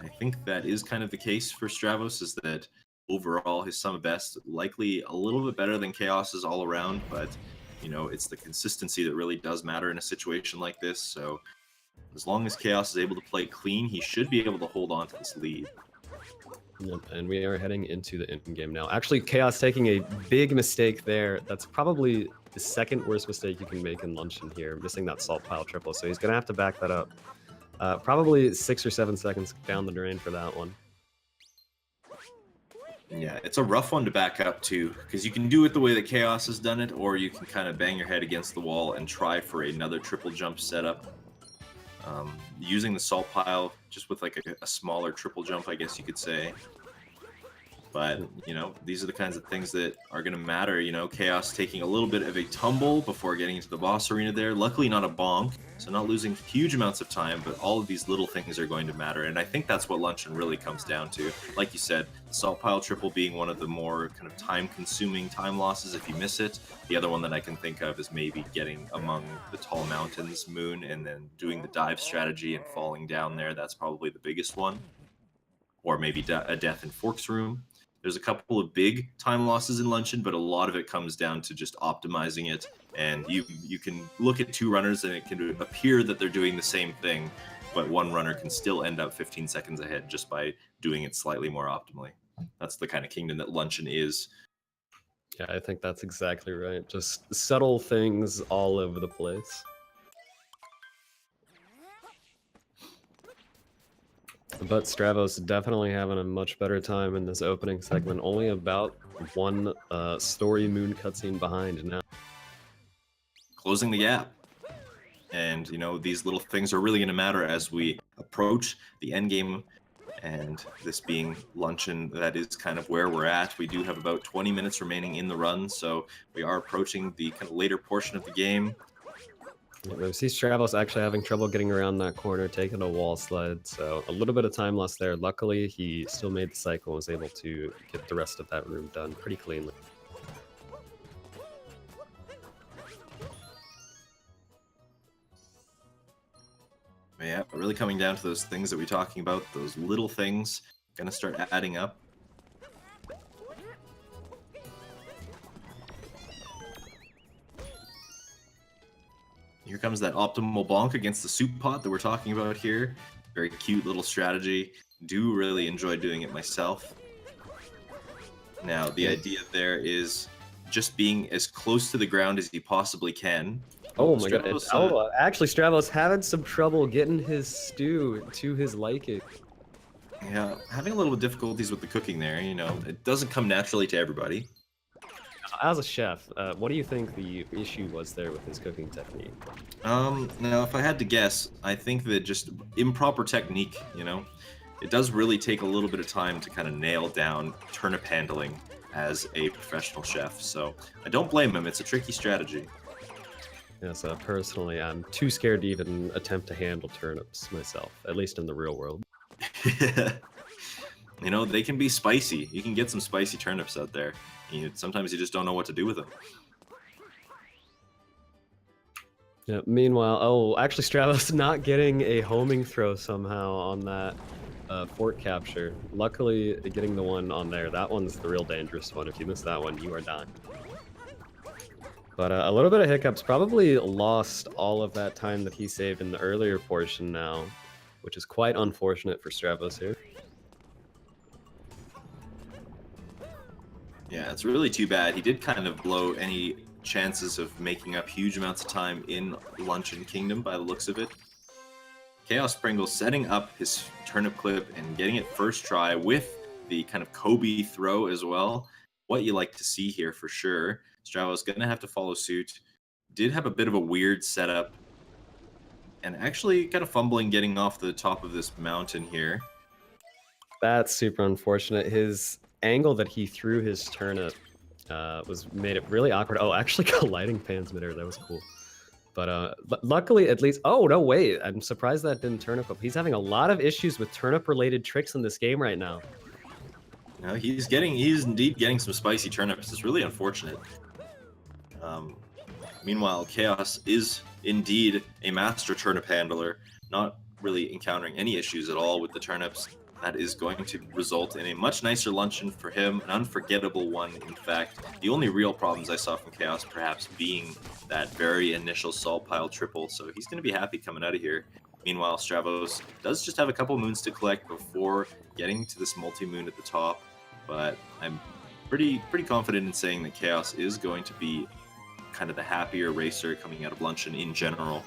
I think that is kind of the case for Stravos, is that overall his sum of best likely a little bit better than Chaos's all around, but you know, it's the consistency that really does matter in a situation like this. So as long as Chaos is able to play clean, he should be able to hold on to this lead. Yep, and we are heading into the end game now. Actually, Chaos taking a big mistake there. That's probably the 2nd worst mistake you can make in luncheon here, missing that salt pile triple. So he's going to have to back that up. Probably 6 or 7 seconds down the drain for that one. Yeah, it's a rough one to back up to, because you can do it the way that Chaos has done it, or you can kind of bang your head against the wall and try for another triple jump setup. Using the salt pile just with like a smaller triple jump, I guess you could say. But, you know, these are the kinds of things that are going to matter. You know, Chaos taking a little bit of a tumble before getting into the boss arena there. Luckily not a bonk, so not losing huge amounts of time, but all of these little things are going to matter. And I think that's what luncheon really comes down to. Like you said, salt pile triple being one of the more kind of time-consuming time losses if you miss it. The other one that I can think of is maybe getting among the tall mountains moon and then doing the dive strategy and falling down there. That's probably the biggest one. Or maybe a death in Forks Room. There's a couple of big time losses in luncheon, but a lot of it comes down to just optimizing it. And you can look at 2 runners and it can appear that they're doing the same thing, but one runner can still end up 15 seconds ahead just by doing it slightly more optimally. That's the kind of kingdom that luncheon is. Yeah, I think that's exactly right. Just subtle things all over the place. But Stravos definitely having a much better time in this opening segment. Only about 1 story moon cutscene behind now. Closing the gap. And, you know, these little things are really going to matter as we approach the end game. And this being luncheon, that is kind of where we're at. We do have about 20 minutes remaining in the run, so we are approaching the kind of later portion of the game. We see Stravos actually having trouble getting around that corner, taking a wall slide, so a little bit of time lost there. Luckily, he still made the cycle and was able to get the rest of that room done pretty cleanly. Yeah, really coming down to those things that we're talking about, those little things, gonna start adding up. Here comes that optimal bonk against the soup pot that we're talking about here. Very cute little strategy. Do really enjoy doing it myself. Now, the idea there is just being as close to the ground as you possibly can. Oh my god. Actually, Stravos having some trouble getting his stew to his liking. Yeah, having a little difficulties with the cooking there, you know. It doesn't come naturally to everybody. As a chef, what do you think the issue was there with his cooking technique? Now, if I had to guess, I think that just improper technique, you know. It does really take a little bit of time to kind of nail down turnip handling as a professional chef. So I don't blame him. It's a tricky strategy. Yes, personally, I'm too scared to even attempt to handle turnips myself, at least in the real world. You know, they can be spicy. You can get some spicy turnips out there. Sometimes you just don't know what to do with them. Yeah, meanwhile, oh, actually Stravos not getting a homing throw somehow on that fort capture. Luckily, getting the one on there, that one's the real dangerous one. If you miss that one, you are dying. But a little bit of hiccups, probably lost all of that time that he saved in the earlier portion now, which is quite unfortunate for Stravos here. Yeah, it's really too bad. He did kind of blow any chances of making up huge amounts of time in Luncheon Kingdom by the looks of it. Chaospringle setting up his turnip clip and getting it first try with the kind of Kobe throw as well. What you like to see here for sure. Stravos going to have to follow suit. Did have a bit of a weird setup. And actually kind of fumbling getting off the top of this mountain here. That's super unfortunate. His angle that he threw his turnip made it really awkward. Oh, actually colliding pans midair. That was cool. But luckily, at least... Oh, no, wait. I'm surprised that didn't turnip up. He's having a lot of issues with turnip-related tricks in this game right now. No, he's indeed getting some spicy turnips. It's really unfortunate. Meanwhile, Chaos is indeed a master turnip handler, not really encountering any issues at all with the turnips. That is going to result in a much nicer luncheon for him, an unforgettable one, in fact. The only real problems I saw from Chaos perhaps being that very initial salt pile triple, so he's going to be happy coming out of here. Meanwhile, Stravos does just have a couple moons to collect before getting to this multi-moon at the top, but I'm pretty confident in saying that Chaos is going to be kind of the happier racer coming out of Luncheon in general.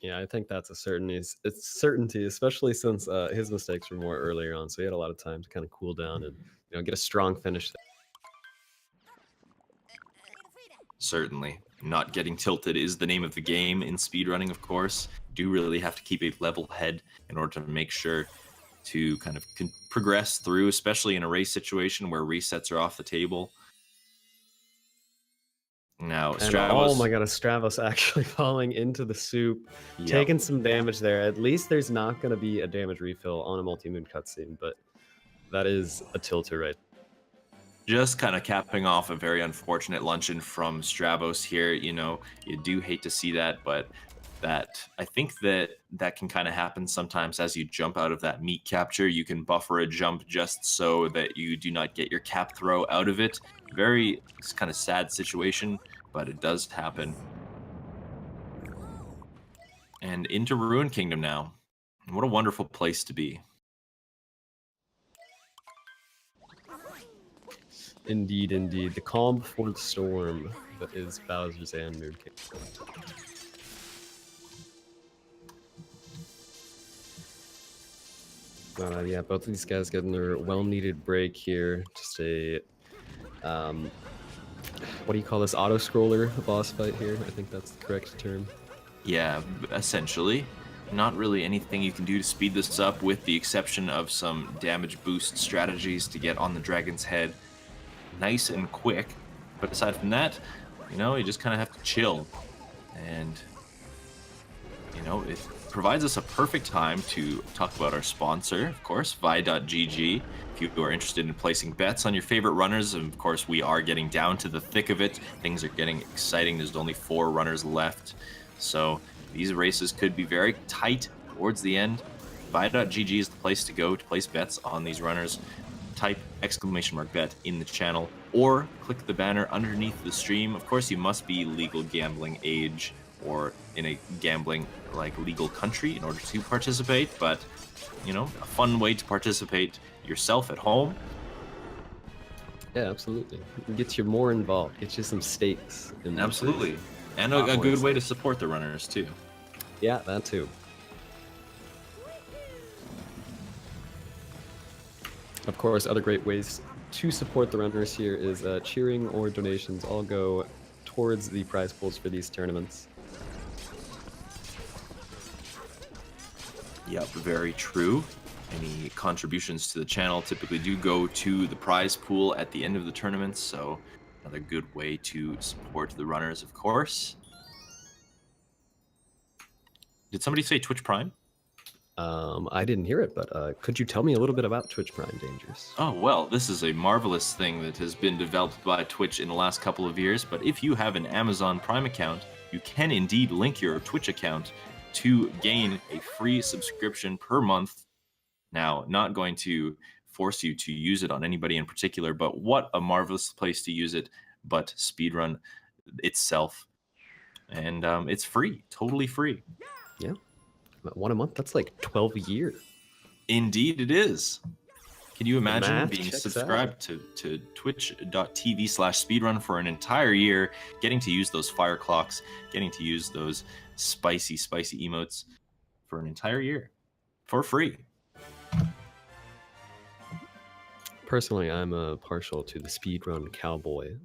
Yeah, I think that's a certainty. It's certainty, especially since his mistakes were more earlier on, so he had a lot of time to kind of cool down and get a strong finish there. Certainly. Not getting tilted is the name of the game in speedrunning, of course. You do really have to keep a level head in order to make sure to kind of progress through, especially in a race situation where resets are off the table. Now, Stravos... Oh my god, Stravos actually falling into the soup, taking some damage there. At least there's not going to be a damage refill on a multi-moon cutscene, but that is a tilter right. Just kind of capping off a very unfortunate luncheon from Stravos here. You do hate to see that, but I think that can kind of happen sometimes as you jump out of that meat capture. You can buffer a jump just so that you do not get your cap throw out of it. Very kind of sad situation, but it does happen. And into Ruin Kingdom now. What a wonderful place to be. Indeed, indeed. The calm before the storm that is Bowser's and Moon Kingdom. Yeah, both of these guys getting their well-needed break here. Just a, what do you call this? Auto-scroller, a boss fight here. I think that's the correct term. Yeah, essentially. Not really anything you can do to speed this up, with the exception of some damage boost strategies to get on the dragon's head nice and quick. But aside from that, you just kind of have to chill. And, it provides us a perfect time to talk about our sponsor, of course, Vi.gg. If you are interested in placing bets on your favorite runners, and of course we are getting down to the thick of it. Things are getting exciting. There's only 4 runners left. So these races could be very tight towards the end. Vi.gg is the place to go to place bets on these runners. Type !bet in the channel or click the banner underneath the stream. Of course, you must be legal gambling age or in a gambling legal country in order to participate, but a fun way to participate yourself at home. Yeah, absolutely. Get you more involved, get you some stakes. Absolutely. And a good way to support the runners too. Yeah, that too. Of course, other great ways to support the runners here is cheering or donations. All go towards the prize pools for these tournaments. Yep, very true. Any contributions to the channel typically do go to the prize pool at the end of the tournaments, so another good way to support the runners, of course. Did somebody say Twitch Prime? I didn't hear it, but could you tell me a little bit about Twitch Prime, Dangerous? Oh, well, this is a marvelous thing that has been developed by Twitch in the last couple of years, but if you have an Amazon Prime account, you can indeed link your Twitch account to gain a free subscription per month. Now, not going to force you to use it on anybody in particular, but what a marvelous place to use it, but Speedrun itself. And it's free, totally free. Yeah. About 1 a month, that's like 12 a year. Indeed it is. Can you imagine math being checks subscribed to twitch.tv/speedrun for an entire year, getting to use those fire clocks, getting to use those spicy emotes for an entire year for free? Personally, I'm partial to the Speedrun Cowboy.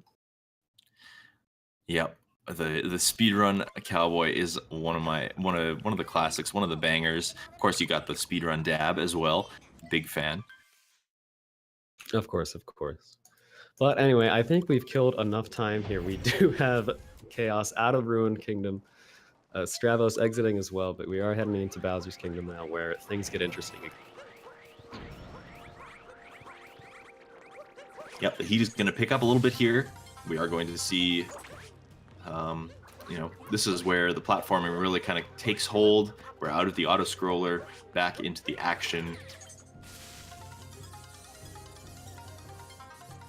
Yep. The Speedrun Cowboy is one of the classics, one of the bangers. Of course, you got the Speedrun Dab as well. Big fan. Of course. But anyway, I think we've killed enough time here. We do have Chaos out of Ruined Kingdom. Stravos exiting as well, but we are heading into Bowser's Kingdom now, where things get interesting. Yep, the heat is going to pick up a little bit here. We are going to see, this is where the platforming really kind of takes hold. We're out of the auto-scroller, back into the action.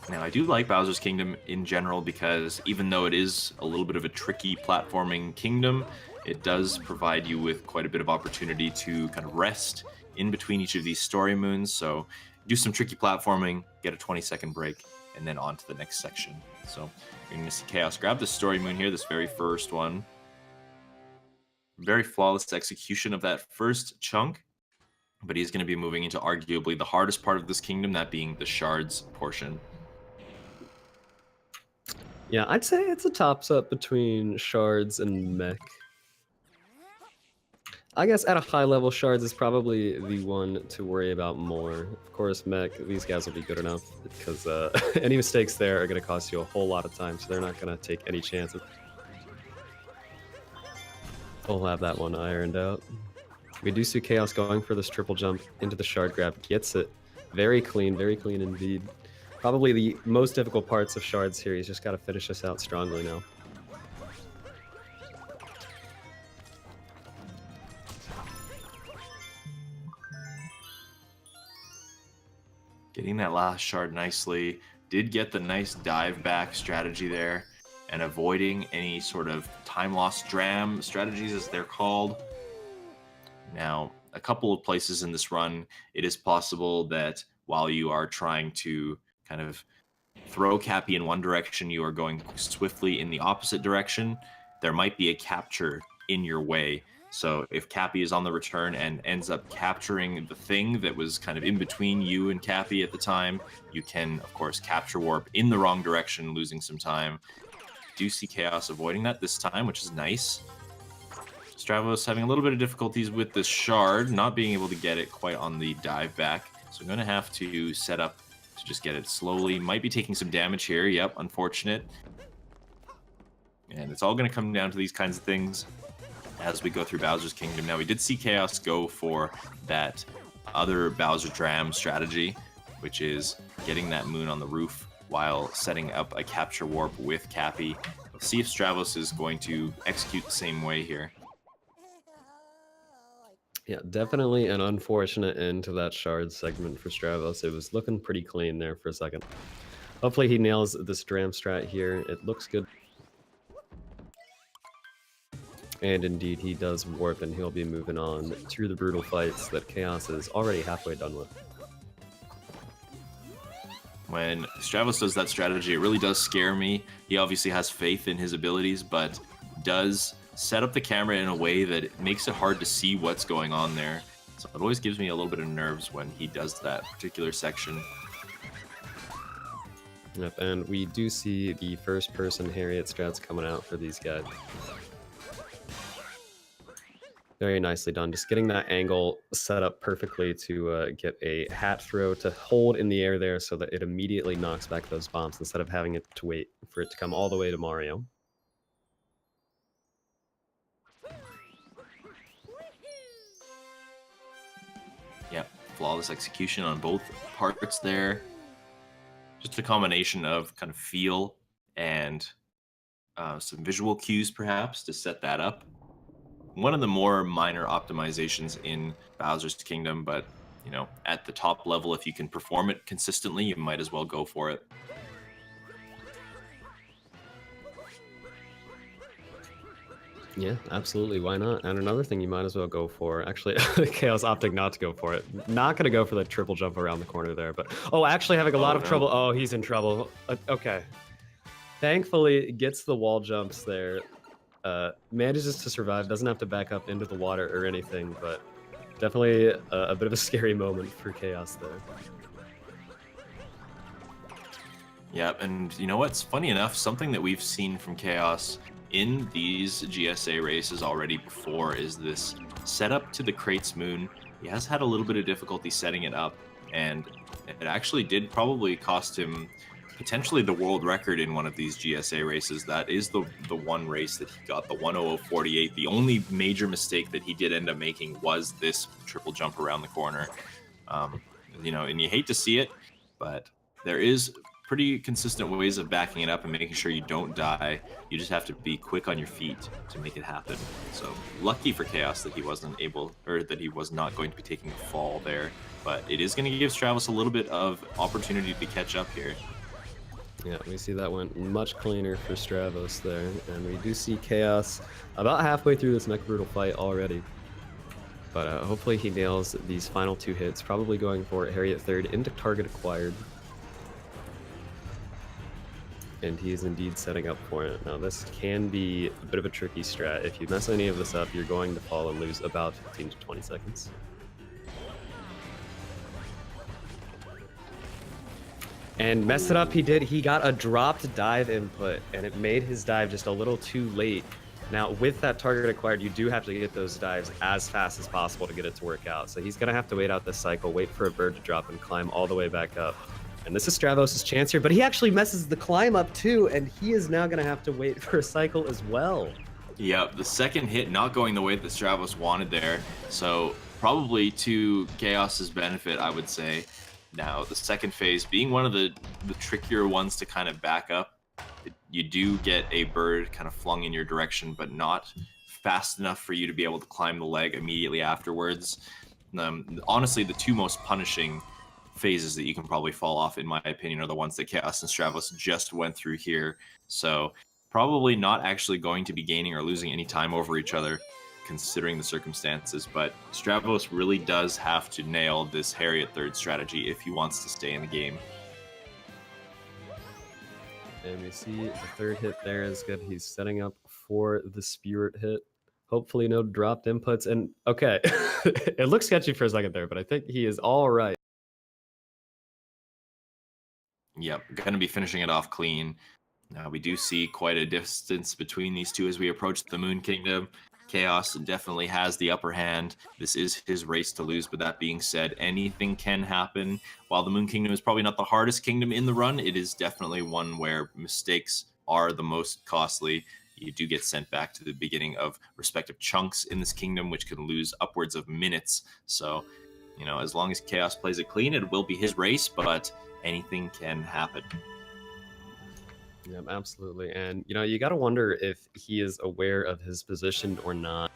Now, I do like Bowser's Kingdom in general because even though it is a little bit of a tricky platforming kingdom, it does provide you with quite a bit of opportunity to kind of rest in between each of these story moons. So do some tricky platforming, get a 20-second break, and then on to the next section. So you're going to see Chaos grab the story moon here, this very first one. Very flawless execution of that first chunk, but he's going to be moving into arguably the hardest part of this kingdom, that being the shards portion. Yeah, I'd say it's a tops-up between Shards and Mech. I guess at a high level, Shards is probably the one to worry about more. Of course, Mech, these guys will be good enough because any mistakes there are going to cost you a whole lot of time, so they're not going to take any chances. We'll have that one ironed out. We do see Chaos going for this triple jump into the Shard grab. Gets it. Very clean indeed. Probably the most difficult parts of Shards here. He's just got to finish this out strongly now. Getting that last shard nicely. Did get the nice dive back strategy there and avoiding any sort of time loss dram strategies, as they're called. Now, a couple of places in this run, it is possible that while you are trying to kind of throw Cappy in one direction, you are going swiftly in the opposite direction. There might be a capture in your way. So if Cappy is on the return and ends up capturing the thing that was kind of in between you and Cappy at the time, you can, of course, capture warp in the wrong direction, losing some time. Do see Chaos avoiding that this time, which is nice. Stravos having a little bit of difficulties with the shard, not being able to get it quite on the dive back. So I'm going to have to set up to just get it slowly. Might be taking some damage here. Yep, unfortunate. And it's all going to come down to these kinds of things as we go through Bowser's Kingdom. Now, we did see Chaos go for that other Bowser Dram strategy, which is getting that moon on the roof while setting up a capture warp with Cappy. We'll see if Stravos is going to execute the same way here. Yeah, definitely an unfortunate end to that shard segment for Stravos. It was looking pretty clean there for a second. Hopefully he nails this Dram strat here. It looks good. And indeed, he does warp, and he'll be moving on through the brutal fights that Chaos is already halfway done with. When Stravos does that strategy, it really does scare me. He obviously has faith in his abilities, but does set up the camera in a way that it makes it hard to see what's going on there. So it always gives me a little bit of nerves when he does that particular section. Yep, and we do see the first-person Harriet strats coming out for these guys. Very nicely done. Just getting that angle set up perfectly to get a hat throw to hold in the air there so that it immediately knocks back those bombs instead of having it to wait for it to come all the way to Mario. Yep, flawless execution on both parts there. Just a combination of kind of feel and some visual cues perhaps to set that up. One of the more minor optimizations in Bowser's Kingdom, but you know, at the top level, if you can perform it consistently, you might as well go for it. Yeah, absolutely. Why not? And another thing you might as well go for, actually, Chaos opting not to go for it. Not going to go for the triple jump around the corner there, but oh, actually having a lot of trouble. Oh, he's in trouble. Okay. Thankfully, gets the wall jumps there. Manages to survive, doesn't have to back up into the water or anything, but definitely a bit of a scary moment for Chaos there. Yep, and you know what's funny enough, something that we've seen from Chaos in these GSA races already before is this setup to the Crates Moon. He has had a little bit of difficulty setting it up, and it actually did probably cost him potentially the world record in one of these GSA races. That is the one race that he got, the 1:00:48. The only major mistake that he did end up making was this triple jump around the corner. You know, and you hate to see it, but there is pretty consistent ways of backing it up and making sure you don't die. You just have to be quick on your feet to make it happen. So lucky for Chaos that he wasn't able, or that he was not going to be taking a fall there. But it is going to give Stravos a little bit of opportunity to catch up here. Yeah, we see that went much cleaner for Stravos there, and we do see Chaos about halfway through this Mech Brutal fight already. But hopefully he nails these final 2 hits, probably going for Harriet third into target acquired. And he is indeed setting up for it. Now this can be a bit of a tricky strat. If you mess any of this up, you're going to fall and lose about 15 to 20 seconds. And mess it up he did. He got a dropped dive input, and it made his dive just a little too late. Now, with that target acquired, you do have to get those dives as fast as possible to get it to work out. So he's going to have to wait out this cycle, wait for a bird to drop, and climb all the way back up. And this is Stravos' chance here, but he actually messes the climb up too, and he is now going to have to wait for a cycle as well. Yep, the second hit not going the way that Stravos wanted there. So probably to Chaos's benefit, I would say. Now, the second phase being one of the trickier ones to kind of back up. You do get a bird kind of flung in your direction, but not fast enough for you to be able to climb the leg immediately afterwards. Honestly, the two most punishing phases that you can probably fall off, in my opinion, are the ones that Chaos and Stravos just went through here. So probably not actually going to be gaining or losing any time over each other, considering the circumstances, but Stravos really does have to nail this Harriet third strategy if he wants to stay in the game. And we see the third hit there is good. He's setting up for the Spirit hit. Hopefully no dropped inputs. And okay, it looks sketchy for a second there, but I think he is all right. Yep, going to be finishing it off clean. Now we do see quite a distance between these two as we approach the Moon Kingdom. Chaos definitely has the upper hand. This is his race to lose, but that being said, anything can happen. While the Moon Kingdom is probably not the hardest kingdom in the run, it is definitely one where mistakes are the most costly. You do get sent back to the beginning of respective chunks in this kingdom, which can lose upwards of minutes. So, you know, as long as Chaos plays it clean, it will be his race, but anything can happen. Yeah, absolutely. And, you know, you got to wonder if he is aware of his position or not.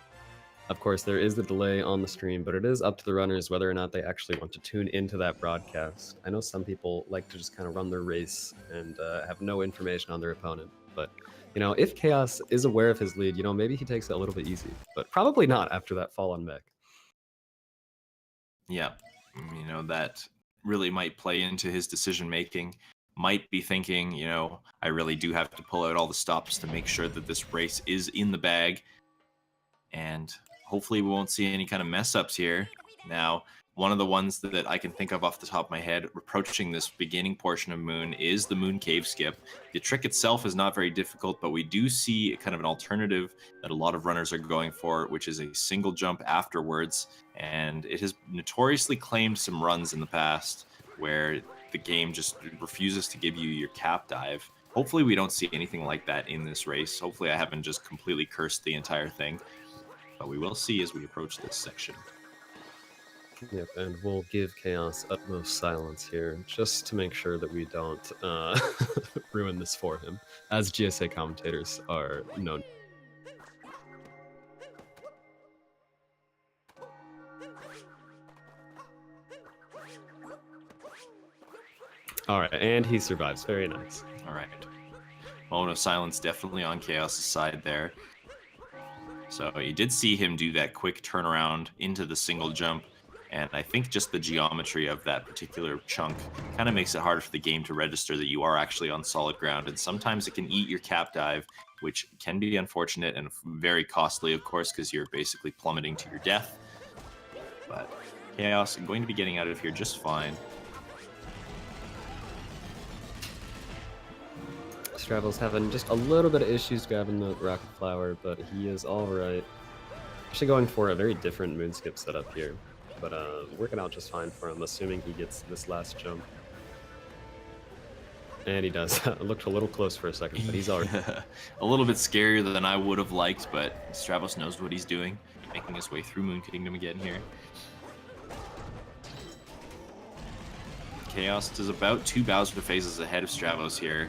Of course, there is the delay on the stream, but it is up to the runners whether or not they actually want to tune into that broadcast. I know some people like to just kind of run their race and have no information on their opponent. But, you know, if Chaos is aware of his lead, you know, maybe he takes it a little bit easy. But probably not after that fall on Mech. Yeah, you know, that really might play into his decision-making. Might be thinking, you know, I really do have to pull out all the stops to make sure that this race is in the bag. And hopefully we won't see any kind of mess-ups here. Now, one of the ones that I can think of off the top of my head approaching this beginning portion of Moon is the Moon Cave Skip. The trick itself is not very difficult, but we do see kind of an alternative that a lot of runners are going for, which is a single jump afterwards. And it has notoriously claimed some runs in the past where the game just refuses to give you your cap dive. Hopefully we don't see anything like that in this race. Hopefully I haven't just completely cursed the entire thing. But we will see as we approach this section. Yep, and we'll give Chaos utmost silence here, just to make sure that we don't ruin this for him, as GSA commentators are known. All right, and he survives. Very nice. All right. Moment of silence definitely on Chaos' side there. So you did see him do that quick turnaround into the single jump. And I think just the geometry of that particular chunk kind of makes it harder for the game to register that you are actually on solid ground. And sometimes it can eat your cap dive, which can be unfortunate and very costly, of course, because you're basically plummeting to your death. But Chaos going to be getting out of here just fine. Stravos having just a little bit of issues grabbing the rocket flower, but he is all right. Actually going for a very different moonskip setup here, but working out just fine for him, assuming he gets this last jump. And he does. Looked a little close for a second, but he's all right. A little bit scarier than I would have liked, but Stravos knows what he's doing, making his way through Moon Kingdom again here. Chaos is about 2 Bowser phases ahead of Stravos here.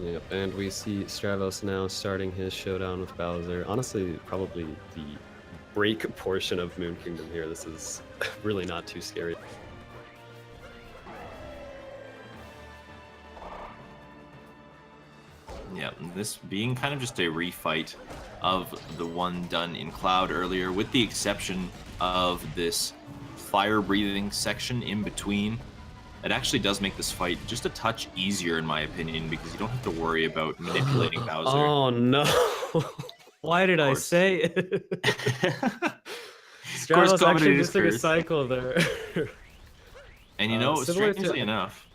Yep, and we see Stravos now starting his showdown with Bowser. Honestly, probably the break portion of Moon Kingdom here. This is really not too scary. Yeah, this being kind of just a refight of the one done in Cloud earlier, with the exception of this fire-breathing section in between. It actually does make this fight just a touch easier, in my opinion, because you don't have to worry about manipulating Bowser. Oh no! Why did I say it? Stravos actually just took a cycle there. And you know, strangely enough,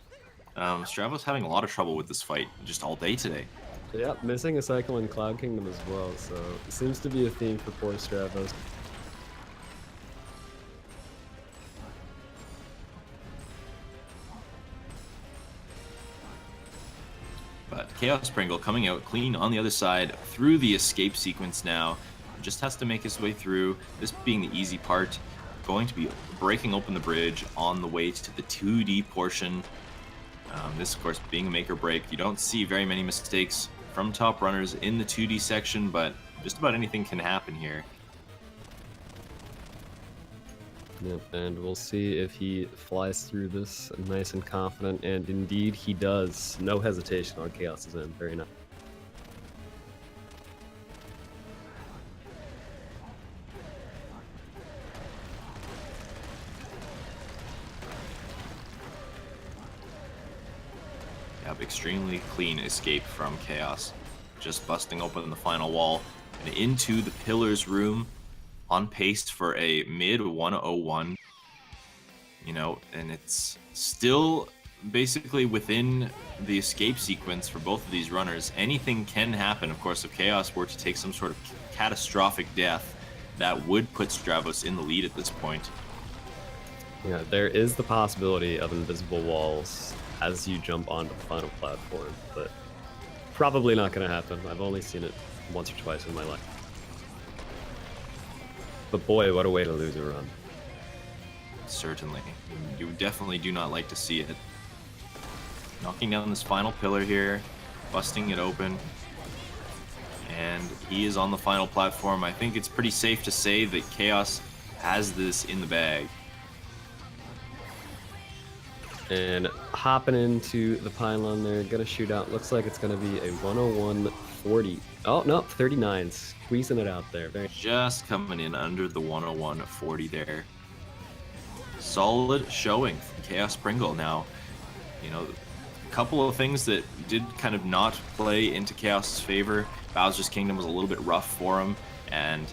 Stravos having a lot of trouble with this fight just all day today. Yep, missing a cycle in Cloud Kingdom as well, so it seems to be a theme for poor Stravos. But Chaospringle coming out clean on the other side through the escape sequence now. Just has to make his way through, this being the easy part. Going to be breaking open the bridge on the way to the 2D portion. This, of course, being a make or break. You don't see very many mistakes from top runners in the 2D section, but just about anything can happen here. Yep, and we'll see if he flies through this nice and confident, and indeed he does. No hesitation on Chaos's end. Very nice. Yep, extremely clean escape from Chaos. Just busting open the final wall and into the Pillars room. On pace for a mid 101, you know, and it's still basically within the escape sequence for both of these runners. Anything can happen, of course. If Chaos were to take some sort of catastrophic death, that would put Stravos in the lead at this point. Yeah, there is the possibility of invisible walls as you jump onto the final platform, but probably not going to happen. I've only seen it once or twice in my life. But boy, what a way to lose a run. Certainly. You definitely do not like to see it. Knocking down this final pillar here, busting it open. And he is on the final platform. I think it's pretty safe to say that Chaos has this in the bag. And hopping into the pylon there, gonna shoot out. Looks like it's gonna be a 101.40. Oh, no, 39. Squeezing it out there. Just coming in under the 101.40 there. Solid showing from Chaospringle now. You know, a couple of things that did kind of not play into Chaos's favor. Bowser's Kingdom was a little bit rough for him, and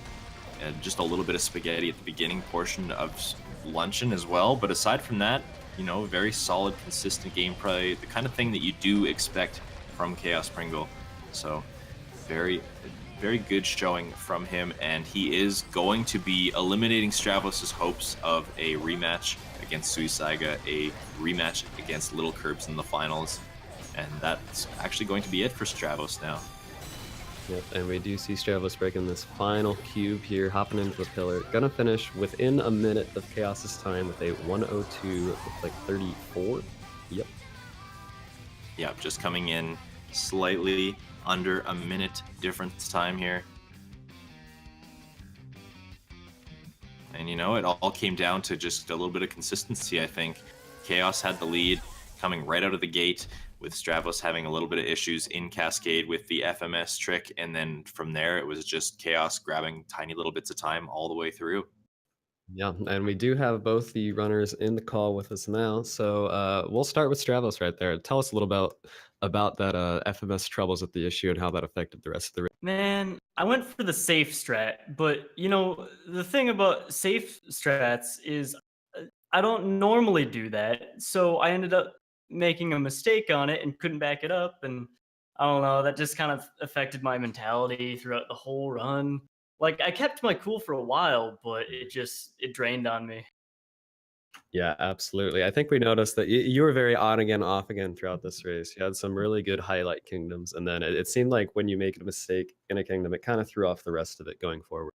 just a little bit of spaghetti at the beginning portion of Luncheon as well. But aside from that, you know, very solid, consistent gameplay, the kind of thing that you do expect from Chaospringle. So, very good showing from him, and he is going to be eliminating Stravos' hopes of a rematch against Suisaiga, a rematch against Little Curbs in the finals, and that's actually going to be it for Stravos now. Yep, and we do see Stravos breaking this final cube here, hopping into the pillar. Gonna finish within a minute of Chaos's time with a 102, looks like 34. Yep. Yep, just coming in slightly under a minute difference time here. And you know, it all came down to just a little bit of consistency, I think. Chaos had the lead coming right out of the gate, with Stravos having a little bit of issues in Cascade with the FMS trick, and then from there it was just Chaos grabbing tiny little bits of time all the way through. Yeah, and we do have both the runners in the call with us now. So we'll start with Stravos right there. Tell us a little about that FMS troubles with the issue and how that affected the rest of the race. Man, I went for the safe strat, but you know, the thing about safe strats is I don't normally do that. So I ended up making a mistake on it and couldn't back it up. And I don't know, that just kind of affected my mentality throughout the whole run. Like I kept my cool for a while, but it drained on me. Yeah, absolutely. I think we noticed that you were very on again, off again throughout this race. You had some really good highlight kingdoms, and then it seemed like when you make a mistake in a kingdom, it kind of threw off the rest of it going forward.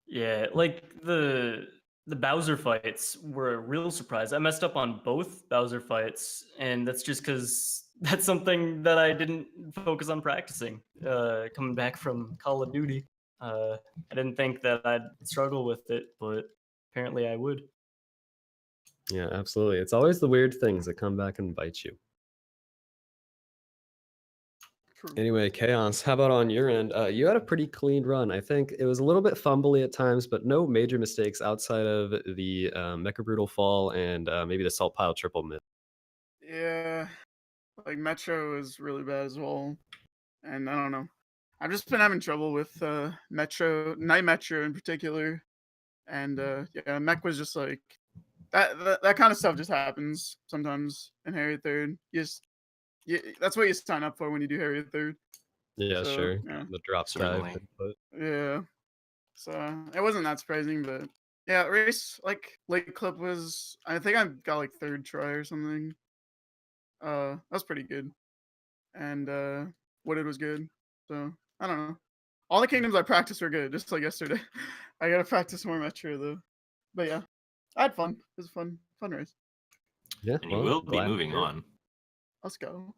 Yeah, like the Bowser fights were a real surprise. I messed up on both Bowser fights, and that's just because that's something that I didn't focus on practicing. Coming back from Call of Duty, I didn't think that I'd struggle with it, but apparently I would. Yeah, absolutely. It's always the weird things that come back and bite you. True. Anyway, Chaos, how about on your end? You had a pretty clean run. I think it was a little bit fumbly at times, but no major mistakes outside of the Mecha Brutal fall and maybe the Salt Pile triple mid. Yeah, like Metro is really bad as well, and I don't know. I've just been having trouble with Night Metro in particular, and yeah, Mech was just like that kind of stuff just happens sometimes in Harriet Third. That's what you sign up for when you do Harriet Third. Yeah, So, sure. yeah. The drop Certainly. dive input. Yeah, so it wasn't that surprising, but yeah, race like late clip was I think I got like third try or something. That was pretty good, and Wooded was good. So I don't know. All the kingdoms I practiced were good, just like yesterday. I gotta practice more Metro though. But yeah, I had fun. It was a fun race. Yeah, And you well, will be glad to moving hear it. on. Let's go.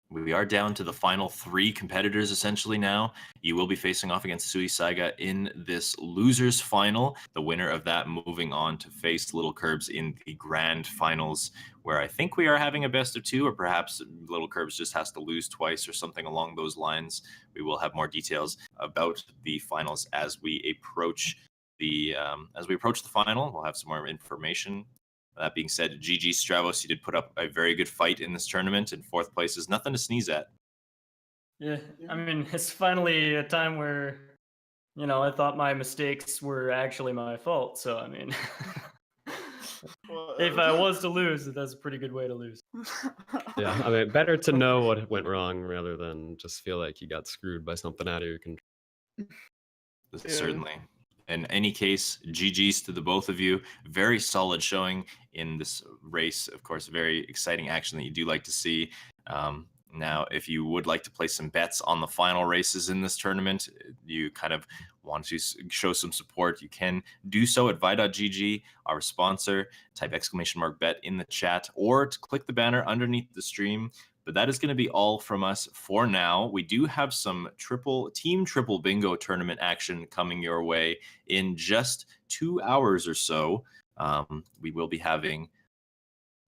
We are down to the final 3 competitors essentially now. You will be facing off against Sui Saiga in this losers final. The winner of that moving on to face Little Curbs in the grand finals, where I think we are having a best of 2, or perhaps Little Curbs just has to lose twice or something along those lines. We will have more details about the finals as we approach the final. We'll have some more information. That being said, GG Stravos, you did put up a very good fight in this tournament, and 4th place is nothing to sneeze at. Yeah, I mean, it's finally a time where, you know, I thought my mistakes were actually my fault. So, I mean, if I was to lose, that's a pretty good way to lose. Yeah, I mean, better to know what went wrong rather than just feel like you got screwed by something out of your control. Yeah. Certainly. In any case, GG's to the both of you. Very solid showing in this race. Of course, very exciting action that you do like to see. Now, if you would like to place some bets on the final races in this tournament, you kind of want to show some support, you can do so at vi.gg, our sponsor. Type !bet in the chat, or to click the banner underneath the stream. But that is going to be all from us for now. We do have some team triple bingo tournament action coming your way in just 2 hours or so. We will be having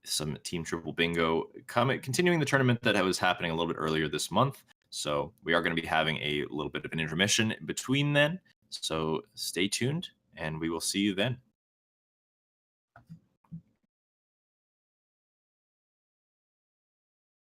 some team triple bingo continuing the tournament that was happening a little bit earlier this month. So we are going to be having a little bit of an intermission between then. So stay tuned, and we will see you then.